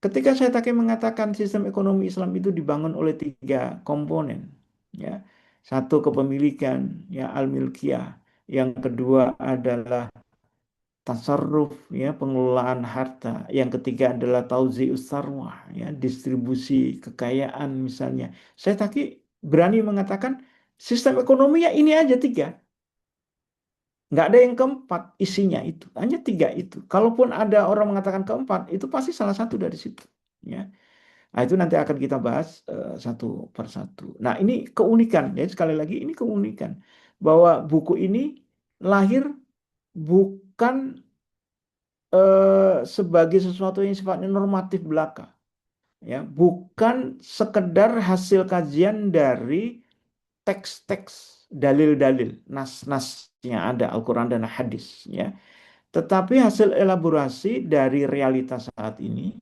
ketika saya Taki mengatakan sistem ekonomi Islam itu dibangun oleh tiga komponen, ya, satu kepemilikan, ya, al-milkiyah, yang kedua adalah tasarruf, ya, pengelolaan harta, yang ketiga adalah tauzi'us sarwah, ya, distribusi kekayaan misalnya. Saya Taki berani mengatakan sistem ekonominya ini aja tiga. Nggak ada yang keempat, isinya itu. Hanya tiga itu. Kalaupun ada orang mengatakan keempat, itu pasti salah satu dari situ. Ya. Nah, itu nanti akan kita bahas satu per satu. Nah, ini keunikan. Ya, sekali lagi, ini keunikan. Bahwa buku ini lahir bukan sebagai sesuatu yang sifatnya normatif belaka. Ya, bukan sekedar hasil kajian dari teks-teks, dalil-dalil, nas-nas yang ada Al-Quran dan hadis, ya. Tetapi hasil elaborasi dari realitas saat ini,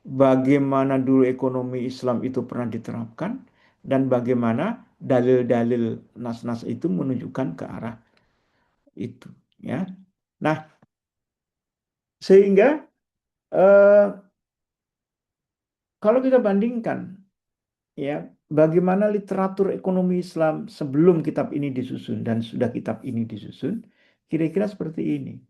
bagaimana dulu ekonomi Islam itu pernah diterapkan, dan bagaimana dalil-dalil nas-nas itu menunjukkan ke arah itu. Ya, nah, sehingga eh, kalau kita bandingkan, ya, bagaimana literatur ekonomi Islam sebelum kitab ini disusun dan sudah kitab ini disusun, kira-kira seperti ini.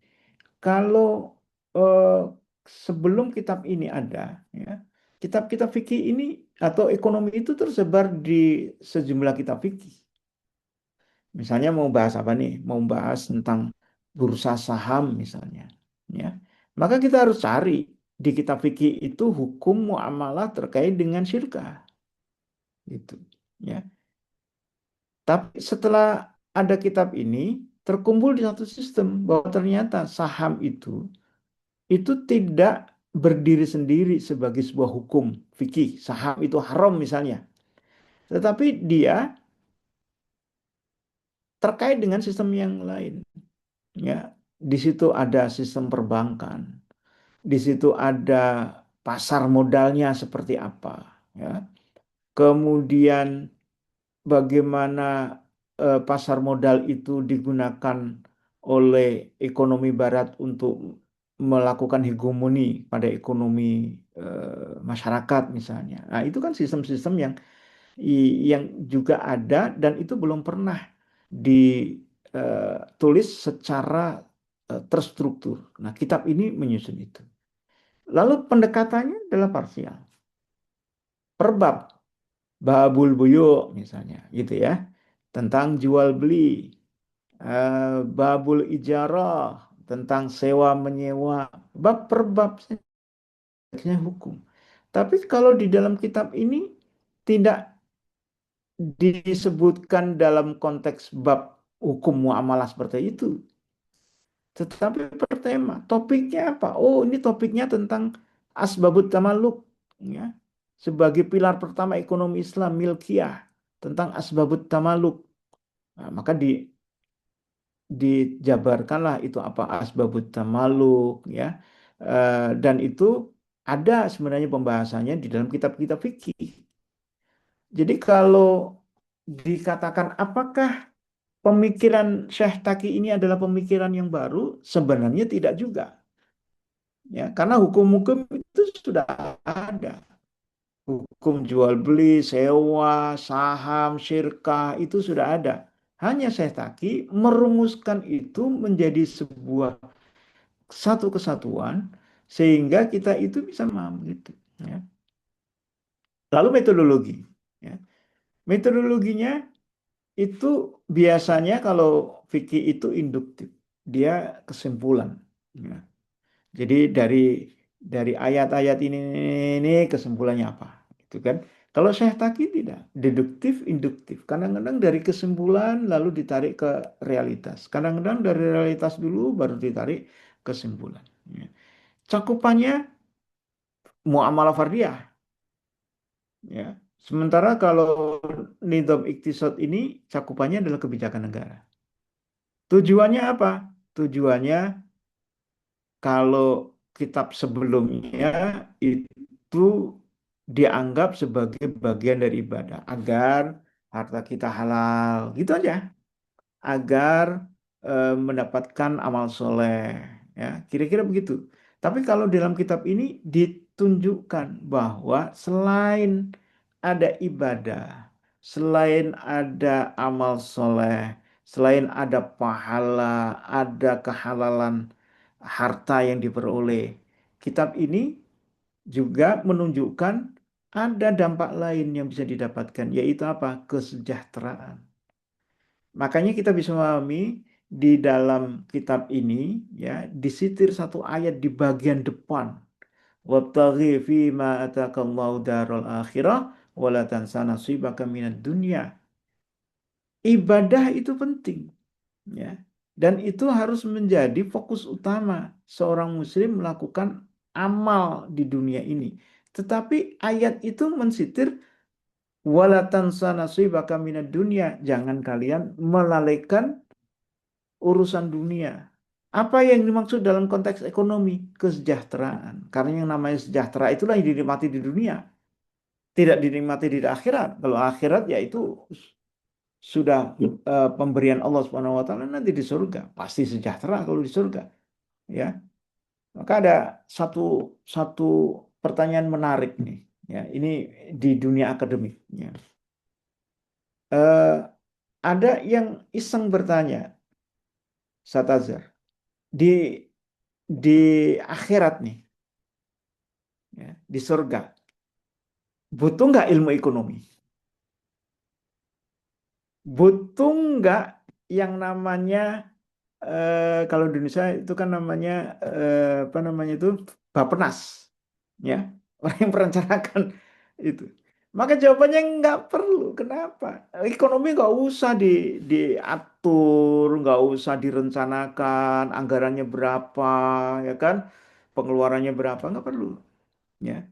Kalau eh, sebelum kitab ini ada, ya, kitab-kitab fikih ini atau ekonomi itu tersebar di sejumlah kitab fikih. Misalnya mau bahas apa nih? Mau bahas tentang bursa saham misalnya, ya. Maka kita harus cari di kitab fikih itu hukum muamalah terkait dengan syirkah, gitu, ya. Tapi setelah ada kitab ini, terkumpul di satu sistem bahwa ternyata saham itu tidak berdiri sendiri sebagai sebuah hukum fikih. Saham itu haram misalnya. Tetapi dia terkait dengan sistem yang lain. Ya, di situ ada sistem perbankan, di situ ada pasar modalnya seperti apa. Ya. Kemudian bagaimana pasar modal itu digunakan oleh ekonomi Barat untuk melakukan hegemoni pada ekonomi masyarakat misalnya. Nah, itu kan sistem-sistem yang juga ada dan itu belum pernah ditulis secara terstruktur. Nah, kitab ini menyusun itu. Lalu pendekatannya adalah parsial. Per bab, babul buyu misalnya, gitu ya. Tentang jual beli, babul ijarah, tentang sewa menyewa, bab per bab saja hukum. Tapi kalau di dalam kitab ini tidak disebutkan dalam konteks bab hukum muamalah seperti itu. Tetapi bertema, topiknya apa? Oh, ini topiknya tentang asbabut tamaluk, ya. Sebagai pilar pertama ekonomi Islam, milkiyah, tentang asbabut tamaluk. Nah, maka dijabarkanlah itu apa asbabut tamaluk, ya. Dan itu ada sebenarnya pembahasannya di dalam kitab-kitab fikih. Jadi kalau dikatakan apakah pemikiran Syekh Taki ini adalah pemikiran yang baru, sebenarnya tidak juga. Ya, karena hukum-hukum itu sudah ada. Hukum jual beli, sewa, saham, syirkah itu sudah ada. Hanya Syekh Taki merumuskan itu menjadi sebuah satu kesatuan sehingga kita itu bisa memahami itu. Ya. Lalu metodologi. Ya. Metodologinya itu biasanya kalau fikih itu induktif, dia kesimpulan. Ya. Jadi dari ayat-ayat ini kesimpulannya apa, itu kan? Kalau Syekh Taki tidak, deduktif, induktif. Kadang-kadang dari kesimpulan lalu ditarik ke realitas. Kadang-kadang dari realitas dulu baru ditarik kesimpulan. Ya. Cakupannya muamalah fardiyah, ya. Sementara kalau nizam iktisad ini cakupannya adalah kebijakan negara. Tujuannya apa? Tujuannya kalau kitab sebelumnya itu dianggap sebagai bagian dari ibadah agar harta kita halal, gitu aja. Agar mendapatkan amal soleh, ya kira-kira begitu. Tapi kalau dalam kitab ini ditunjukkan bahwa selain ada ibadah, selain ada amal soleh, selain ada pahala, ada kehalalan harta yang diperoleh, kitab ini juga menunjukkan ada dampak lain yang bisa didapatkan, yaitu apa? Kesejahteraan. Makanya kita bisa memahami di dalam kitab ini, ya, disitir satu ayat di bagian depan. Wabtaghi fima atakallahu daral akhirah wala tansa nasibaka minad dunya. Ibadah itu penting, ya. Dan itu harus menjadi fokus utama seorang muslim melakukan amal di dunia ini. Tetapi ayat itu mensitir wala tansa nasibaka minad dunya. Jangan kalian melalaikan urusan dunia. Apa yang dimaksud dalam konteks ekonomi? Kesejahteraan. Karena yang namanya sejahtera itulah yang dinikmati di dunia. Tidak dinikmati di akhirat. Kalau akhirat ya itu sudah pemberian Allah Subhanahu wa taala nanti di surga. Pasti sejahtera kalau di surga, ya. Maka ada satu satu pertanyaan menarik nih, ya. Ini di dunia akademik, ya. Eh, ada yang iseng bertanya, Satazar, di di akhirat nih, ya, di surga butuh nggak ilmu ekonomi? Butuh nggak yang namanya kalau di Indonesia itu kan namanya apa namanya itu Bappenas, ya, orang yang merencanakan itu. Maka jawabannya nggak perlu. Kenapa? Ekonomi nggak usah diatur, nggak usah direncanakan, anggarannya berapa, ya kan, pengeluarannya berapa, nggak perlu, ya.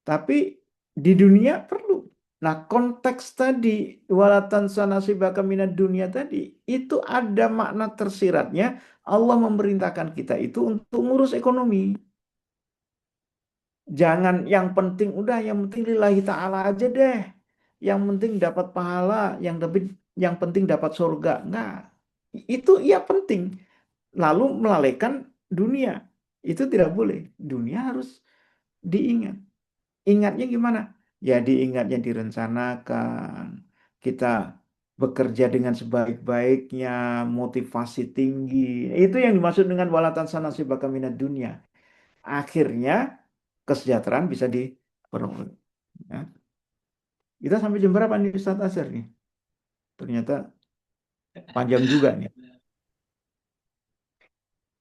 Tapi di dunia perlu. Nah, konteks tadi walatan sanasibaka minad dunia tadi itu ada makna tersiratnya Allah memerintahkan kita itu untuk ngurus ekonomi. Jangan yang penting udah yang penting lillahi ta'ala aja deh. Yang penting dapat pahala, yang penting dapat surga. Enggak. Itu iya penting. Lalu melalaikan dunia. Itu tidak boleh. Dunia harus diingat. Ingatnya gimana? Ya diingatnya direncanakan. Kita bekerja dengan sebaik-baiknya, motivasi tinggi. Itu yang dimaksud dengan walatan sanasi minad dunia. Akhirnya kesejahteraan bisa diperoleh. Ya. Kita sampai jam berapa nih Ustaz Asir nih? Ternyata panjang juga nih.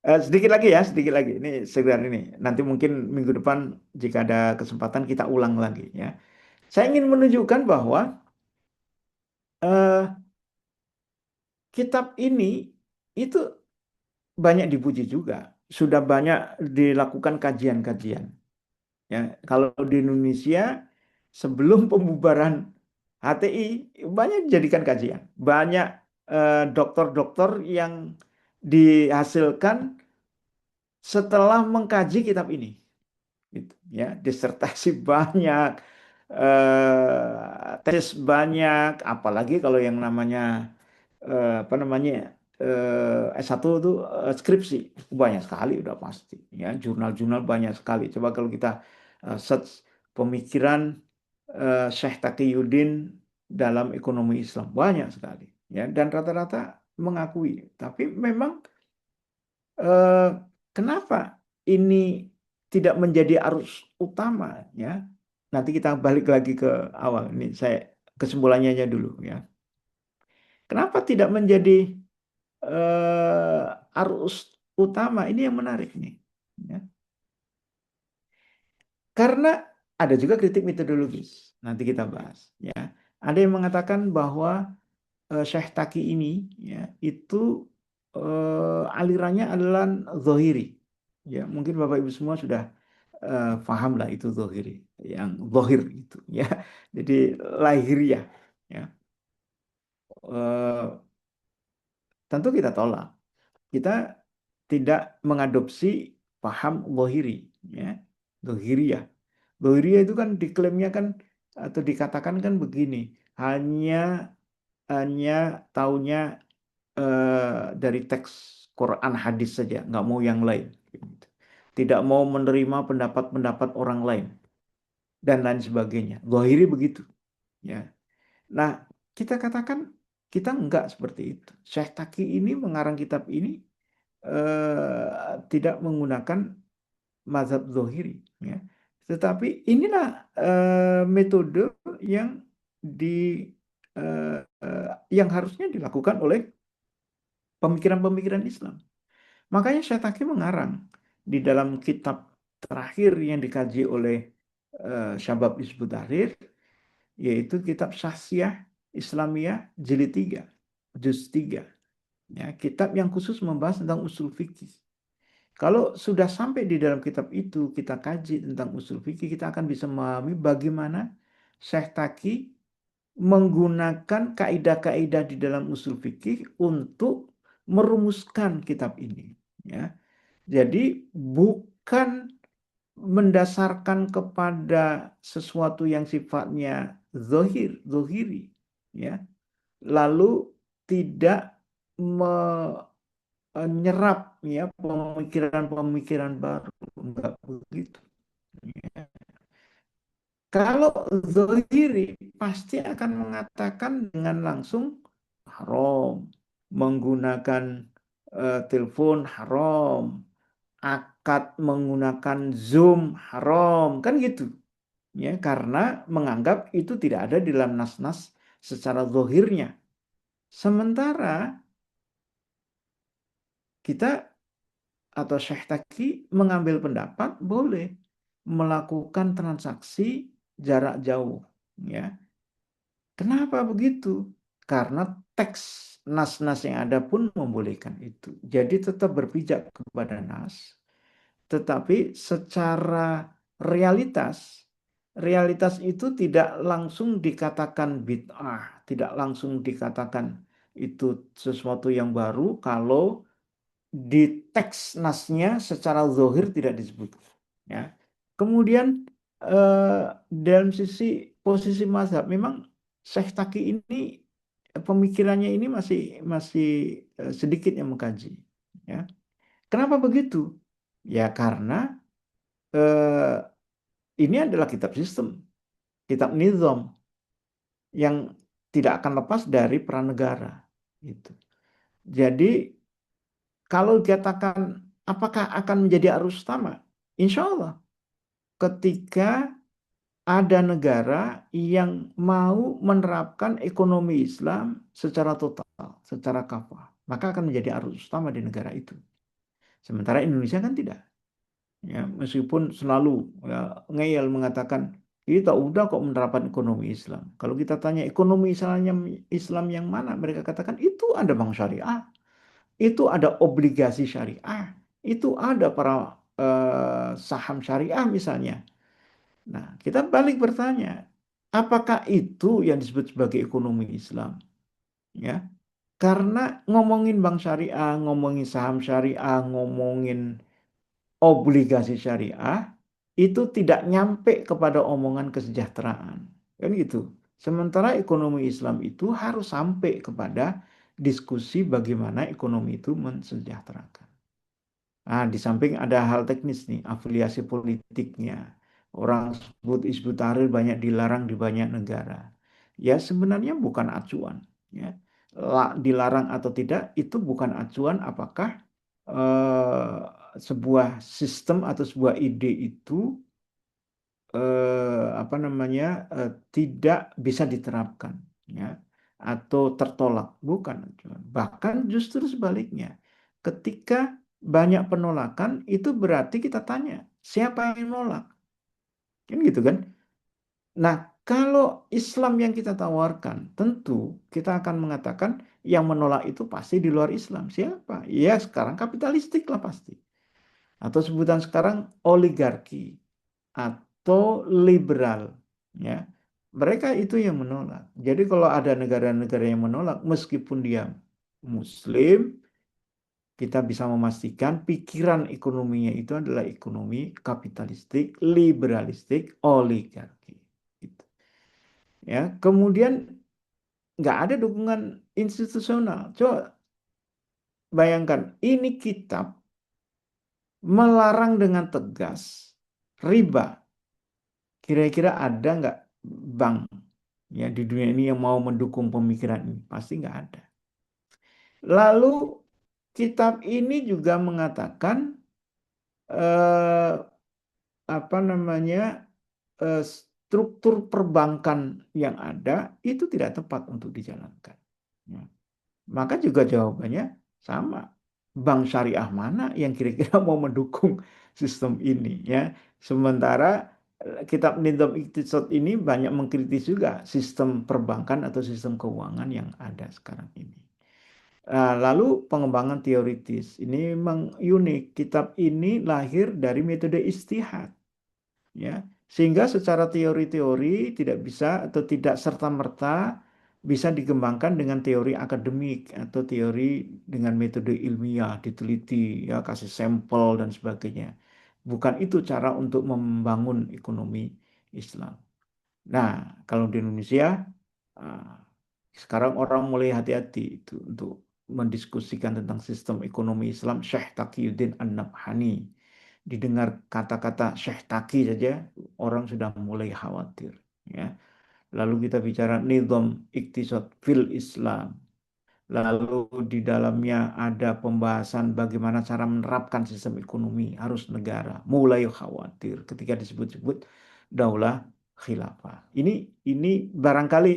Sedikit lagi ya, sedikit lagi. Ini sekedar ini. Nanti mungkin minggu depan jika ada kesempatan kita ulang lagi ya. Saya ingin menunjukkan bahwa eh, kitab ini itu banyak dipuji juga. Sudah banyak dilakukan kajian-kajian. Ya, kalau di Indonesia sebelum pembubaran HTI banyak dijadikan kajian. Banyak dokter-dokter yang dihasilkan setelah mengkaji kitab ini. Gitu, ya, disertasi banyak, tesis banyak, apalagi kalau yang namanya apa namanya S1 itu skripsi banyak sekali udah pasti, ya, jurnal-jurnal banyak sekali. Coba kalau kita search pemikiran Syekh Taqiyuddin dalam ekonomi Islam banyak sekali, ya, dan rata-rata mengakui. Tapi memang eh, kenapa ini tidak menjadi arus utama, ya? Nanti kita balik lagi ke awal. Ini saya kesimpulannya aja dulu, ya. Kenapa tidak menjadi arus utama? Ini yang menarik nih, ya. Karena ada juga kritik metodologis. Nanti kita bahas, ya. Ada yang mengatakan bahwa Syekh Taki ini, ya, itu alirannya adalah zohiri. Ya, mungkin Bapak Ibu semua sudah paham lah itu zohiri, yang zohir itu, ya. Jadi lahiriah, ya. Eh, Tentu kita tolak. Kita tidak mengadopsi paham zohiri, ya. Zohiriyah. Zohiriyah itu kan diklaimnya kan atau dikatakan kan begini, hanya hanya taunya dari teks Quran hadis saja, nggak mau yang lain. Tidak mau menerima pendapat-pendapat orang lain dan lain sebagainya. Zahiri begitu, ya. Nah, kita katakan kita enggak seperti itu. Syekh Taki ini mengarang kitab ini tidak menggunakan mazhab zahiri, ya. Tetapi inilah metode yang di yang harusnya dilakukan oleh pemikiran-pemikiran Islam. Makanya Syataki mengarang di dalam kitab terakhir yang dikaji oleh Syabab Hizbut Tahrir, yaitu kitab Syahsiah Islamiyah Jilid 3, Juz 3. Ya, kitab yang khusus membahas tentang usul fikih. Kalau sudah sampai di dalam kitab itu, kita kaji tentang usul fikih, kita akan bisa memahami bagaimana Syekh Taki menggunakan kaidah-kaidah di dalam usul fikih untuk merumuskan kitab ini. Ya. Jadi bukan mendasarkan kepada sesuatu yang sifatnya zohiri, ya. Lalu tidak menyerap, ya, pemikiran-pemikiran baru, enggak begitu. Ya. Kalau zohiri pasti akan mengatakan dengan langsung haram, menggunakan telepon haram, akad menggunakan Zoom haram, kan gitu, ya, karena menganggap itu tidak ada di dalam nas-nas secara zohirnya. Sementara kita atau Syekh Taki mengambil pendapat boleh melakukan transaksi jarak jauh, ya. Kenapa begitu? Karena teks nas-nas yang ada pun membolehkan itu. Jadi tetap berpijak kepada nas, tetapi secara realitas, realitas itu tidak langsung dikatakan bid'ah, tidak langsung dikatakan itu sesuatu yang baru kalau di teks nasnya secara zohir tidak disebut, ya. Kemudian dalam sisi posisi mazhab, memang Syekh Taki ini pemikirannya ini masih masih sedikit yang mengkaji, ya. Kenapa begitu? Ya karena eh, ini adalah kitab sistem, kitab nizam yang tidak akan lepas dari peran negara. Gitu. Jadi kalau dikatakan apakah akan menjadi arus utama? Insya Allah ketika ada negara yang mau menerapkan ekonomi Islam secara total, secara kafah, maka akan menjadi arus utama di negara itu. Sementara Indonesia kan tidak. Ya, meskipun selalu ya, ngeyel mengatakan kita udah kok menerapkan ekonomi Islam. Kalau kita tanya ekonomi Islam yang mana, mereka katakan itu ada bank syariah, itu ada obligasi syariah, itu ada para saham syariah misalnya. Nah, kita balik bertanya, apakah itu yang disebut sebagai ekonomi Islam? Ya, karena ngomongin bank syariah, ngomongin saham syariah, ngomongin obligasi syariah itu tidak nyampe kepada omongan kesejahteraan. Kan gitu. Sementara ekonomi Islam itu harus sampai kepada diskusi bagaimana ekonomi itu mensejahterakan. Nah, di samping ada hal teknis nih, afiliasi politiknya. Orang sebut Hizbut Tahrir banyak dilarang di banyak negara. Ya sebenarnya bukan acuan. Ya. Dilarang atau tidak itu bukan acuan apakah eh, sebuah sistem atau sebuah ide itu apa namanya tidak bisa diterapkan, ya, atau tertolak, bukan acuan. Bahkan justru sebaliknya, ketika banyak penolakan itu berarti kita tanya siapa yang nolak, kan gitu kan? Nah, kalau Islam yang kita tawarkan, tentu kita akan mengatakan yang menolak itu pasti di luar Islam. Siapa? Ya sekarang kapitalistik lah pasti. Atau sebutan sekarang oligarki atau liberal, ya. Mereka itu yang menolak. Jadi kalau ada negara-negara yang menolak meskipun dia Muslim, kita bisa memastikan pikiran ekonominya itu adalah ekonomi kapitalistik, liberalistik, oligarki. Gitu. Ya, kemudian nggak ada dukungan institusional. Coba bayangkan, ini kitab melarang dengan tegas riba. Kira-kira ada nggak bank ya di dunia ini yang mau mendukung pemikiran ini? Pasti nggak ada. Lalu kitab ini juga mengatakan eh, apa namanya struktur perbankan yang ada itu tidak tepat untuk dijalankan. Ya. Maka juga jawabannya sama. Bank syariah mana yang kira-kira mau mendukung sistem ini ya. Sementara kitab Nizam Iqtisad ini banyak mengkritis juga sistem perbankan atau sistem keuangan yang ada sekarang ini. Lalu pengembangan teoritis. Ini memang unik. Kitab ini lahir dari metode istihad ya, sehingga secara teori-teori tidak bisa atau tidak serta-merta bisa dikembangkan dengan teori akademik atau teori dengan metode ilmiah diteliti ya, kasih sampel dan sebagainya. Bukan itu cara untuk membangun ekonomi Islam. Nah, kalau di Indonesia ah, sekarang orang mulai hati-hati itu untuk mendiskusikan tentang sistem ekonomi Islam. Syekh Taqiyuddin An-Nabhani. Didengar kata-kata Syekh Taqi saja, orang sudah mulai khawatir. Ya. Lalu kita bicara nizam iktisad fil Islam. Lalu di dalamnya ada pembahasan bagaimana cara menerapkan sistem ekonomi harus negara. Mulai khawatir ketika disebut-sebut daulah khilafah. Ini barangkali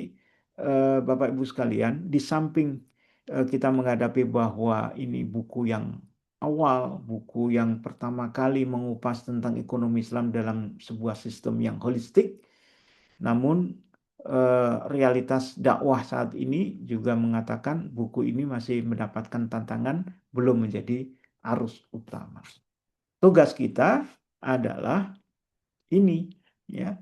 Bapak Ibu sekalian, di samping kita menghadapi bahwa ini buku yang awal, buku yang pertama kali mengupas tentang ekonomi Islam dalam sebuah sistem yang holistik, namun realitas dakwah saat ini juga mengatakan buku ini masih mendapatkan tantangan, belum menjadi arus utama. Tugas kita adalah ini, ya,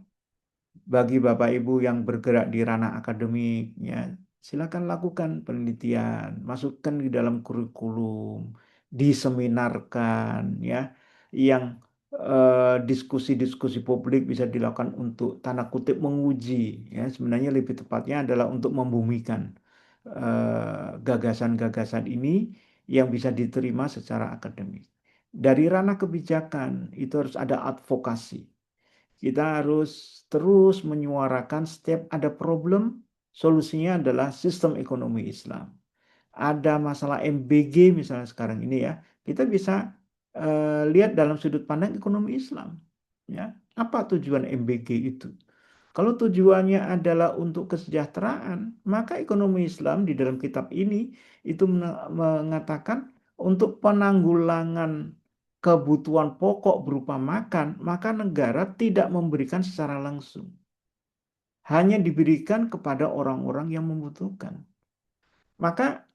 bagi Bapak Ibu yang bergerak di ranah akademik, ya, silakan lakukan penelitian, masukkan di dalam kurikulum, diseminarkan, ya, yang diskusi-diskusi publik bisa dilakukan untuk tanda kutip menguji, ya, sebenarnya lebih tepatnya adalah untuk membumikan gagasan-gagasan ini yang bisa diterima secara akademik. Dari ranah kebijakan itu harus ada advokasi. Kita harus terus menyuarakan setiap ada problem, solusinya adalah sistem ekonomi Islam. Ada masalah MBG misalnya sekarang ini ya, kita bisa lihat dalam sudut pandang ekonomi Islam. Ya, apa tujuan MBG itu? Kalau tujuannya adalah untuk kesejahteraan, maka ekonomi Islam di dalam kitab ini itu mengatakan untuk penanggulangan kebutuhan pokok berupa makan, maka negara tidak memberikan secara langsung. Hanya diberikan kepada orang-orang yang membutuhkan. Maka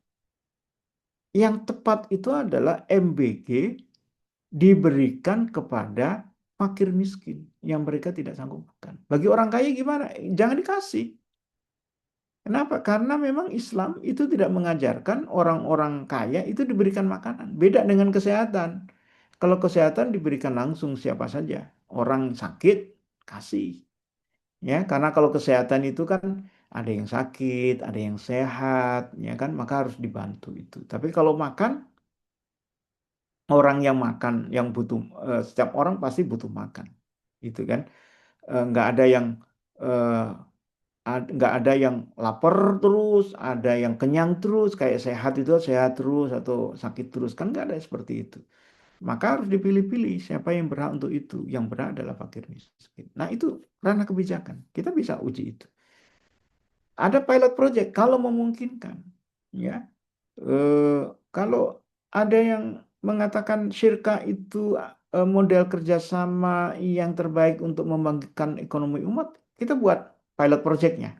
yang tepat itu adalah MBG diberikan kepada fakir miskin yang mereka tidak sanggup makan. Bagi orang kaya gimana? Jangan dikasih. Kenapa? Karena memang Islam itu tidak mengajarkan orang-orang kaya itu diberikan makanan. Beda dengan kesehatan. Kalau kesehatan diberikan langsung siapa saja. Orang sakit, kasih. Ya, karena kalau kesehatan itu kan ada yang sakit, ada yang sehat, ya kan, maka harus dibantu itu. Tapi kalau makan, orang yang makan, yang butuh, setiap orang pasti butuh makan, gitu kan. Nggak ada yang eh, nggak ada yang lapar terus, ada yang kenyang terus, kayak sehat itu sehat terus atau sakit terus, kan nggak ada seperti itu. Maka harus dipilih-pilih siapa yang berhak untuk itu. Yang berhak adalah fakir miskin. Nah itu ranah kebijakan. Kita bisa uji itu. Ada pilot project kalau memungkinkan, ya. Eh, Kalau ada yang mengatakan syirka itu model kerjasama yang terbaik untuk membangkitkan ekonomi umat, kita buat pilot projectnya.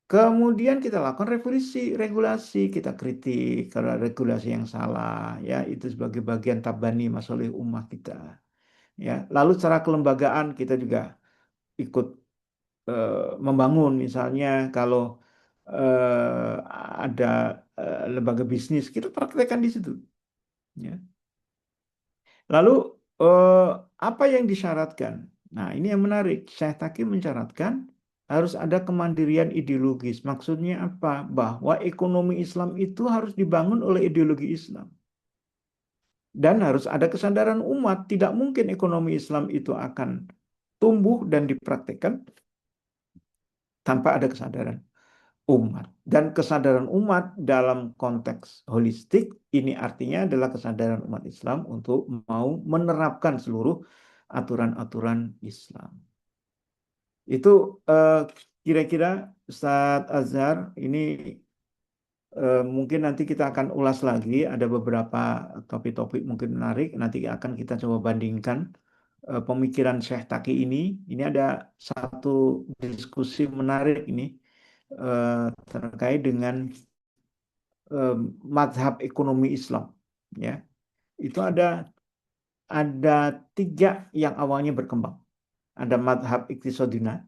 Kemudian kita lakukan revisi regulasi, kita kritik kalau ada regulasi yang salah, ya itu sebagai bagian tabani masalah ummah kita. Ya, lalu secara kelembagaan kita juga ikut membangun, misalnya kalau ada lembaga bisnis, kita praktekkan di situ. Ya. Lalu eh, apa yang disyaratkan? Nah, ini yang menarik. Syekh Taki mensyaratkan harus ada kemandirian ideologis. Maksudnya apa? Bahwa ekonomi Islam itu harus dibangun oleh ideologi Islam. Dan harus ada kesadaran umat. Tidak mungkin ekonomi Islam itu akan tumbuh dan dipraktekkan tanpa ada kesadaran umat. Dan kesadaran umat dalam konteks holistik ini artinya adalah kesadaran umat Islam untuk mau menerapkan seluruh aturan-aturan Islam. Itu eh, kira-kira Ustadz Azhar ini mungkin nanti kita akan ulas lagi, ada beberapa topik-topik mungkin menarik, nanti akan kita coba bandingkan pemikiran Syekh Taki ini. Ini ada satu diskusi menarik ini terkait dengan eh, mazhab ekonomi Islam, ya. Itu ada tiga yang awalnya berkembang. Ada mazhab iktisadina,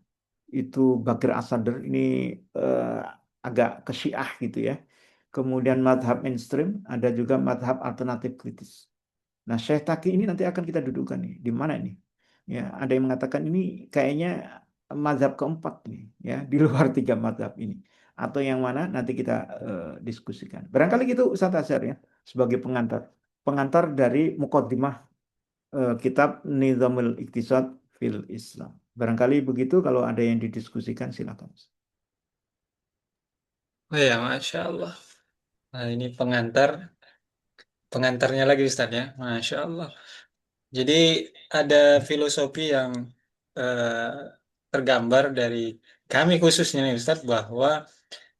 itu Bakir As-Sadr ini eh, agak ke Syiah gitu ya. Kemudian mazhab mainstream, ada juga mazhab alternatif kritis. Nah, Syekh Taki ini nanti akan kita dudukkan nih, di mana ini? Ya, ada yang mengatakan ini kayaknya mazhab keempat nih, ya, di luar tiga mazhab ini. Atau yang mana nanti kita diskusikan. Barangkali gitu Ustaz Asyar ya, sebagai pengantar. Pengantar dari Muqaddimah kitab Nizamul Iktisad fil Islam. Barangkali begitu, kalau ada yang didiskusikan silakan. Oh ya, Masya Allah. Nah, ini pengantarnya lagi Ustaz ya. Masya Allah. Jadi ada filosofi yang eh, tergambar dari kami khususnya nih Ustaz, bahwa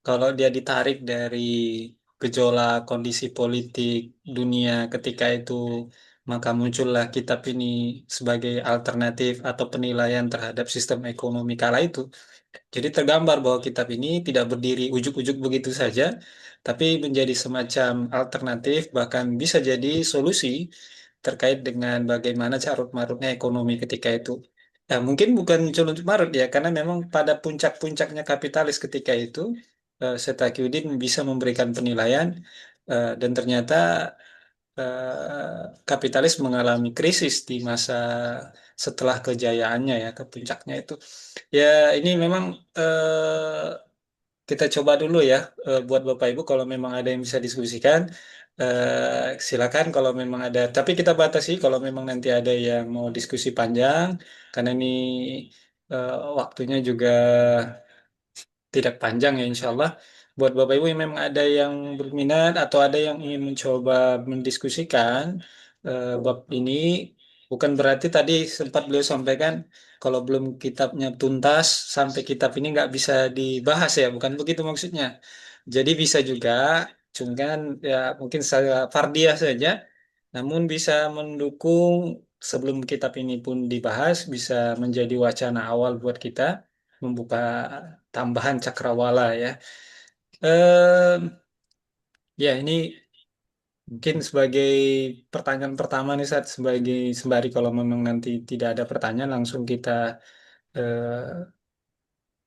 kalau dia ditarik dari gejolak kondisi politik dunia ketika itu, maka muncullah kitab ini sebagai alternatif atau penilaian terhadap sistem ekonomi kala itu. Jadi tergambar bahwa kitab ini tidak berdiri ujuk-ujuk begitu saja, tapi menjadi semacam alternatif, bahkan bisa jadi solusi terkait dengan bagaimana carut marutnya ekonomi ketika itu. Ya, mungkin bukan carut marut ya, karena memang pada puncak-puncaknya kapitalis ketika itu, Setakiuddin bisa memberikan penilaian, dan ternyata kapitalis mengalami krisis di masa setelah kejayaannya ya, ke puncaknya itu. Ya, ini memang kita coba dulu ya, buat Bapak Ibu kalau memang ada yang bisa diskusikan, silakan kalau memang ada. Tapi kita batasi kalau memang nanti ada yang mau diskusi panjang, karena ini waktunya juga tidak panjang ya insya Allah. Buat Bapak Ibu yang memang ada yang berminat atau ada yang ingin mencoba mendiskusikan bab ini, bukan berarti tadi sempat beliau sampaikan kalau belum kitabnya tuntas sampai kitab ini nggak bisa dibahas ya, bukan begitu maksudnya. Jadi bisa juga Cuma kan ya mungkin saya fardiah saja, namun bisa mendukung sebelum kitab ini pun dibahas, bisa menjadi wacana awal buat kita membuka tambahan cakrawala ya. Em, ya ini mungkin sebagai pertanyaan pertama nih saat sebagai sembari kalau memang nanti tidak ada pertanyaan langsung kita eh,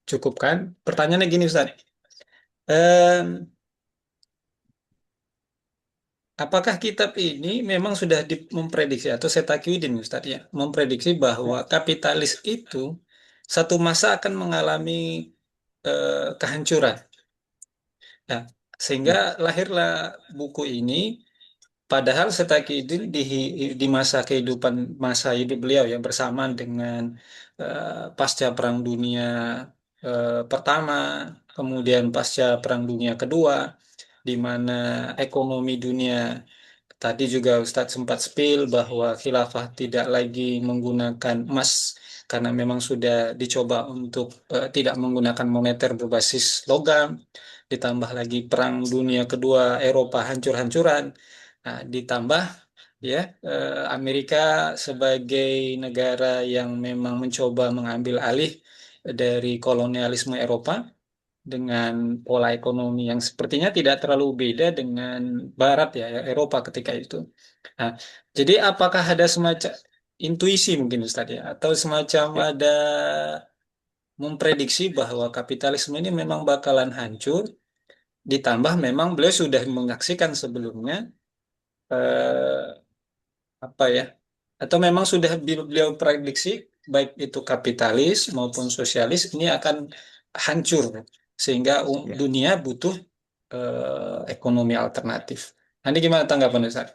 cukupkan. Pertanyaannya gini Ustaz. Em, Apakah kitab ini memang sudah memprediksi atau Setakiuddin Ustaz ya, memprediksi bahwa Ya, kapitalis itu satu masa akan mengalami kehancuran. Nah, sehingga ya, lahirlah buku ini. Padahal Setakiuddin di masa kehidupan masa hidup beliau ya bersamaan dengan pasca Perang Dunia Pertama, kemudian pasca Perang Dunia Kedua, di mana ekonomi dunia tadi juga Ustadz sempat spill bahwa khilafah tidak lagi menggunakan emas karena memang sudah dicoba untuk tidak menggunakan moneter berbasis logam, ditambah lagi Perang Dunia Kedua Eropa hancur-hancuran. Nah, ditambah ya Amerika sebagai negara yang memang mencoba mengambil alih dari kolonialisme Eropa dengan pola ekonomi yang sepertinya tidak terlalu beda dengan Barat ya, Eropa ketika itu. Nah, jadi apakah ada semacam intuisi mungkin Ustaz ya, atau semacam ya. ada memprediksi bahwa kapitalisme ini memang bakalan hancur, ditambah memang beliau sudah menyaksikan sebelumnya eh, apa ya, atau memang sudah beliau prediksi baik itu kapitalis maupun sosialis ini akan hancur sehingga Ya. dunia butuh ekonomi alternatif. Nanti gimana tanggapan Ustaz?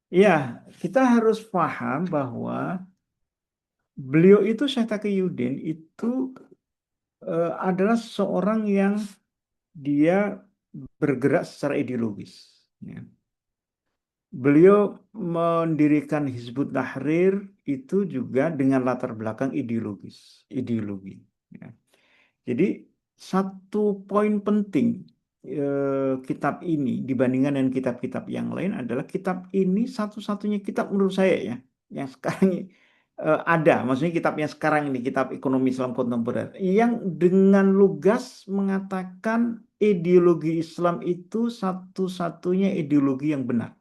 Ya, kita harus paham bahwa beliau itu Syekh Taqiyuddin itu adalah seorang yang dia bergerak secara ideologis. Ya. Beliau mendirikan Hizbut Tahrir itu juga dengan latar belakang ideologis, ideologi. Ya. Jadi satu poin penting kitab ini dibandingkan dengan kitab-kitab yang lain adalah kitab ini satu-satunya kitab menurut saya ya yang sekarang ada, maksudnya kitab yang sekarang ini kitab ekonomi Islam kontemporer yang dengan lugas mengatakan ideologi Islam itu satu-satunya ideologi yang benar.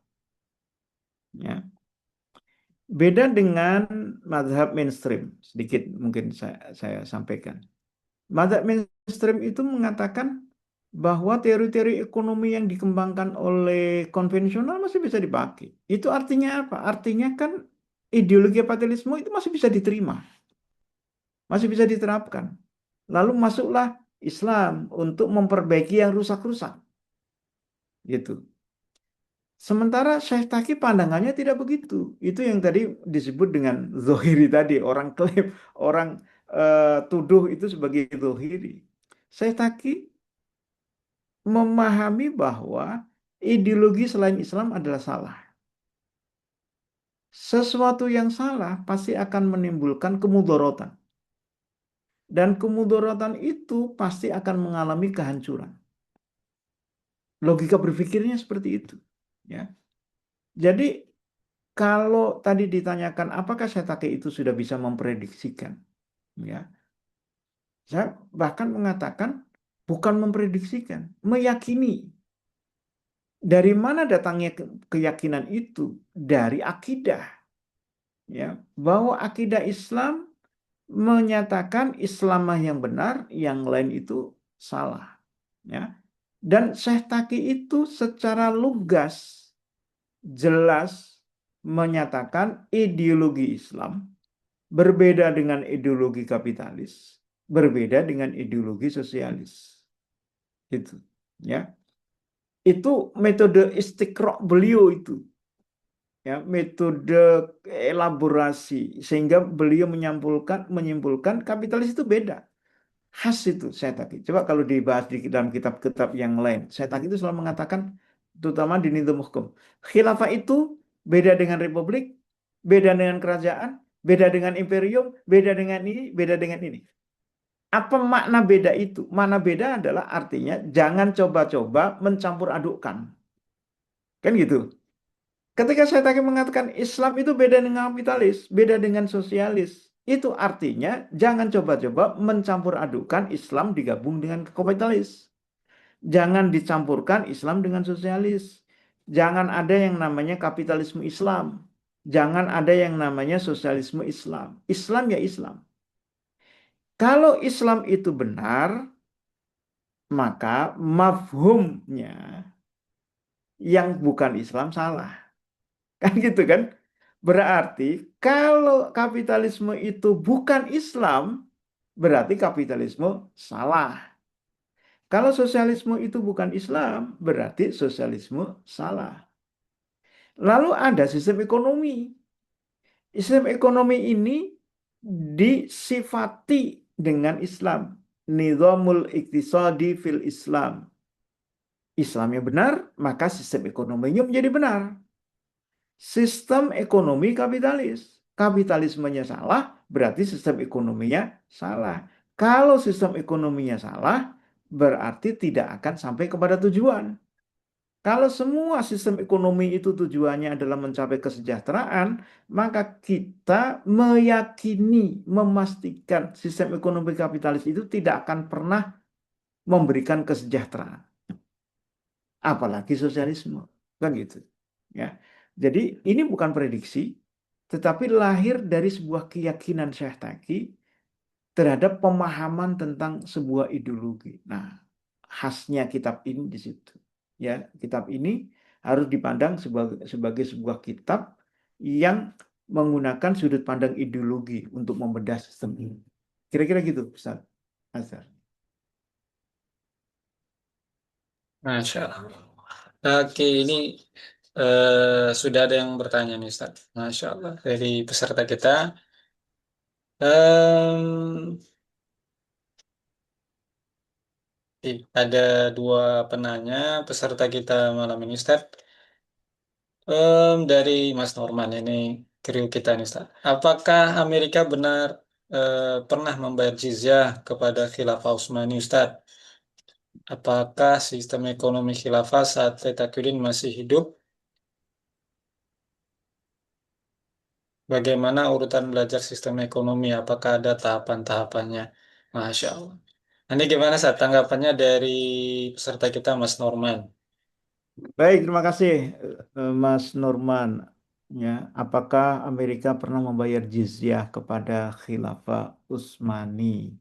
Ya. Beda dengan mazhab mainstream, sedikit mungkin saya sampaikan. Mazhab mainstream itu mengatakan bahwa teori-teori ekonomi yang dikembangkan oleh konvensional masih bisa dipakai. Itu artinya apa? Artinya kan ideologi kapitalisme itu masih bisa diterima, masih bisa diterapkan. Lalu masuklah Islam untuk memperbaiki yang rusak-rusak, gitu. Sementara Syekh Taki pandangannya tidak begitu. Itu yang tadi disebut dengan zohiri tadi. Orang klaim, orang tuduh itu sebagai zohiri. Syekh Taki memahami bahwa ideologi selain Islam adalah salah. Sesuatu yang salah pasti akan menimbulkan kemudorotan. Dan kemudorotan itu pasti akan mengalami kehancuran. Logika berpikirnya seperti itu. Ya. Jadi kalau tadi ditanyakan apakah Setake itu sudah bisa memprediksikan, ya, saya bahkan mengatakan bukan memprediksikan, meyakini. Dari mana datangnya keyakinan itu? Dari akidah, ya, bahwa akidah Islam menyatakan Islamah yang benar, yang lain itu salah, ya. Dan Syekh Taki itu secara lugas, jelas menyatakan ideologi Islam berbeda dengan ideologi kapitalis, berbeda dengan ideologi sosialis. Itu, ya. Itu metode istiqra beliau itu, ya, metode elaborasi sehingga beliau menyimpulkan kapitalis itu beda. Khas itu saya tadi. Coba kalau dibahas di dalam kitab-kitab yang lain, saya tadi itu selalu mengatakan terutama di Nizam Hukum. Khilafah itu beda dengan republik, beda dengan kerajaan, beda dengan imperium, beda dengan ini, beda dengan ini. Apa makna beda itu? Makna beda adalah artinya jangan coba-coba mencampur adukkan. Kan gitu. Ketika saya tadi mengatakan Islam itu beda dengan kapitalis, beda dengan sosialis, itu artinya jangan coba-coba mencampur adukkan Islam digabung dengan kapitalis. Jangan dicampurkan Islam dengan sosialis. Jangan ada yang namanya kapitalisme Islam. Jangan ada yang namanya sosialisme Islam. Islam ya Islam. Kalau Islam itu benar, maka mafhumnya yang bukan Islam salah. Kan gitu kan? Berarti kalau kapitalisme itu bukan Islam, berarti kapitalisme salah. Kalau sosialisme itu bukan Islam, berarti sosialisme salah. Lalu ada sistem ekonomi. Sistem ekonomi ini disifati dengan Islam. Nizamul iktisadi fil Islam. Islamnya benar, maka sistem ekonominya menjadi benar. Sistem ekonomi kapitalis. Kapitalismenya salah, berarti sistem ekonominya salah. Kalau sistem ekonominya salah, berarti tidak akan sampai kepada tujuan. Kalau semua sistem ekonomi itu tujuannya adalah mencapai kesejahteraan, maka kita meyakini, memastikan sistem ekonomi kapitalis itu tidak akan pernah memberikan kesejahteraan, apalagi sosialisme, kan gitu. Ya, jadi ini bukan prediksi, tetapi lahir dari sebuah keyakinan Syekh Taki terhadap pemahaman tentang sebuah ideologi. Nah, khasnya kitab ini di situ. Ya, kitab ini harus dipandang sebagai sebuah kitab yang menggunakan sudut pandang ideologi untuk membedah sistem ini. Kira-kira gitu, Ustaz Azhar. Masya Allah. Oke, ini sudah ada yang bertanya nih Ustaz. Masya Allah. Dari peserta kita. Em, ada dua penanya peserta kita malam ini Ustaz. Dari Mas Norman ini kru kita nih Ustaz. Apakah Amerika benar pernah membayar jizyah kepada Khilafah Utsmani Ustaz? Apakah sistem ekonomi khilafah saat Tetakwidin masih hidup? Bagaimana urutan belajar sistem ekonomi? Apakah ada tahapan-tahapannya? Masya Allah. Ini gimana saat tanggapannya dari peserta kita Mas Norman? Baik, terima kasih Mas Norman. Ya, apakah Amerika pernah membayar jizyah kepada Khilafah Utsmani?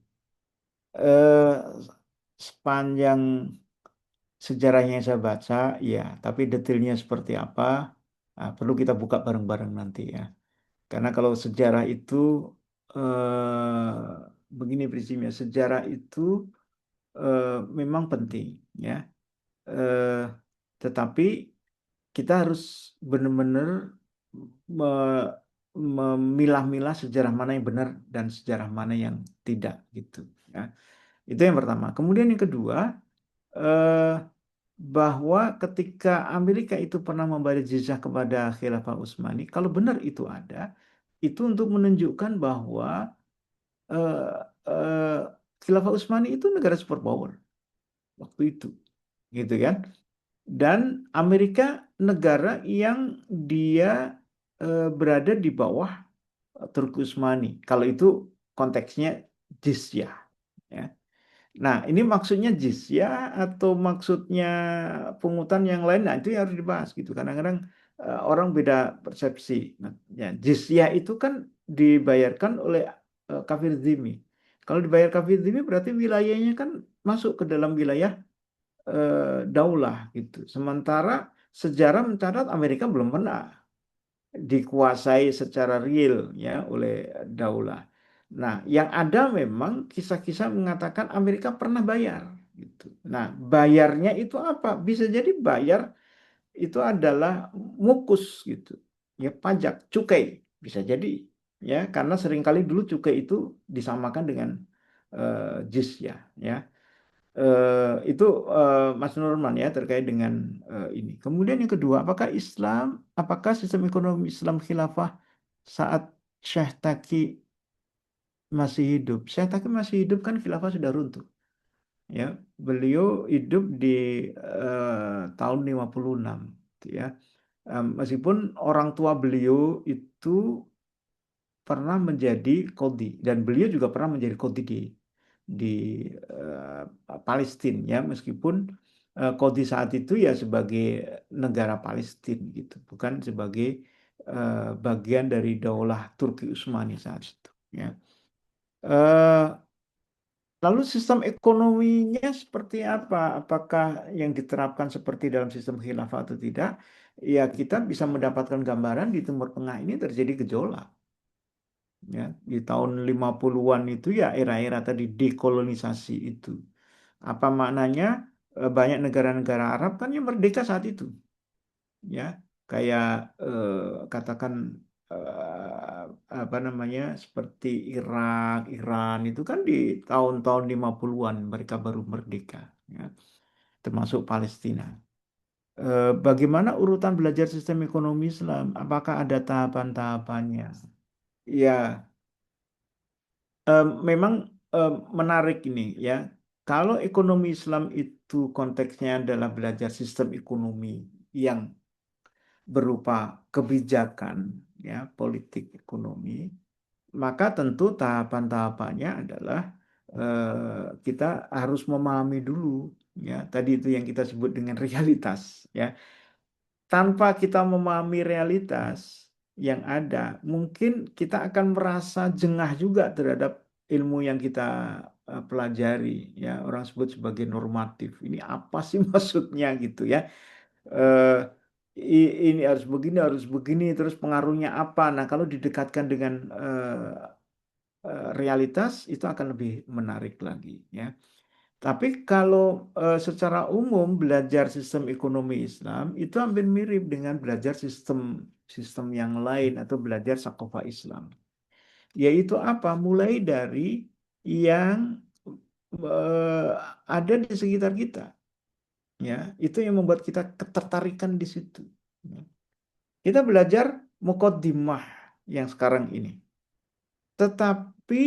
Eh, Sepanjang sejarahnya yang saya baca, ya, tapi detailnya seperti apa, perlu kita buka bareng-bareng nanti ya. Karena kalau sejarah itu begini prinsipnya, sejarah itu eh, memang penting ya. Eh, tetapi kita harus benar-benar me- memilah-milah sejarah mana yang benar dan sejarah mana yang tidak gitu ya. Itu yang pertama. Kemudian yang kedua, eh, bahwa ketika Amerika itu pernah membayar jizyah kepada Khilafah Utsmani, kalau benar itu ada, itu untuk menunjukkan bahwa eh, eh, Khilafah Utsmani itu negara superpower waktu itu, gitu kan? Dan Amerika negara yang dia berada di bawah Turki Utsmani. Kalau itu konteksnya jizyah, ya. Nah, ini maksudnya jizyah atau maksudnya pungutan yang lain, nah itu yang harus dibahas gitu. Kadang-kadang orang beda persepsi. Nah, ya, jizyah itu kan dibayarkan oleh kafir zimmi. Kalau dibayar kafir zimmi berarti wilayahnya kan masuk ke dalam wilayah daulah gitu. Sementara sejarah mencatat Amerika belum pernah dikuasai secara real ya oleh daulah. Nah, yang ada memang kisah-kisah mengatakan Amerika pernah bayar gitu. Nah, bayarnya itu apa? Bisa jadi bayar itu adalah mukus gitu. Ya, pajak, cukai bisa jadi ya karena seringkali dulu cukai itu disamakan dengan jizyah ya. Itu Mas Nurman ya terkait dengan ini. Kemudian yang kedua, apakah sistem ekonomi Islam khilafah saat Syekh Taki masih hidup. Syekh Taqi masih hidup kan khilafah sudah runtuh. Ya, beliau hidup di tahun 56, gitu ya. Meskipun orang tua beliau itu pernah menjadi qadhi dan beliau juga pernah menjadi qadhi di eh, Palestina ya, meskipun qadhi saat itu ya sebagai negara Palestina gitu, bukan sebagai bagian dari Daulah Turki Utsmani saat itu ya. Eh, Lalu sistem ekonominya seperti apa? Apakah yang diterapkan seperti dalam sistem khilafah atau tidak? Ya kita bisa mendapatkan gambaran di Timur Tengah ini terjadi gejolak. Ya, di tahun 50-an itu ya era-era tadi dekolonisasi itu. Apa maknanya? Banyak negara-negara Arab kan yang merdeka saat itu. Ya, kayak katakan apa namanya seperti Irak, Iran itu kan di tahun-tahun 50-an mereka baru merdeka, ya, termasuk Palestina. Bagaimana urutan belajar sistem ekonomi Islam? Apakah ada tahapan-tahapannya? Ya, memang menarik ini ya. Kalau ekonomi Islam itu konteksnya adalah belajar sistem ekonomi yang berupa kebijakan ya politik ekonomi, maka tentu tahapan-tahapannya adalah kita harus memahami dulu ya tadi itu yang kita sebut dengan realitas ya. Tanpa kita memahami realitas yang ada, mungkin kita akan merasa jengah juga terhadap ilmu yang kita pelajari ya, orang sebut sebagai normatif. Ini apa sih maksudnya gitu ya. eh, ini harus begini, terus pengaruhnya apa? Nah, kalau didekatkan dengan realitas itu akan lebih menarik lagi ya. Tapi kalau secara umum belajar sistem ekonomi Islam itu hampir mirip dengan belajar sistem sistem yang lain atau belajar sakofah Islam. Yaitu apa? Mulai dari yang eh, ada di sekitar kita, ya. Itu yang membuat kita ketertarikan di situ. Ya. Kita belajar muqaddimah yang sekarang ini. Tetapi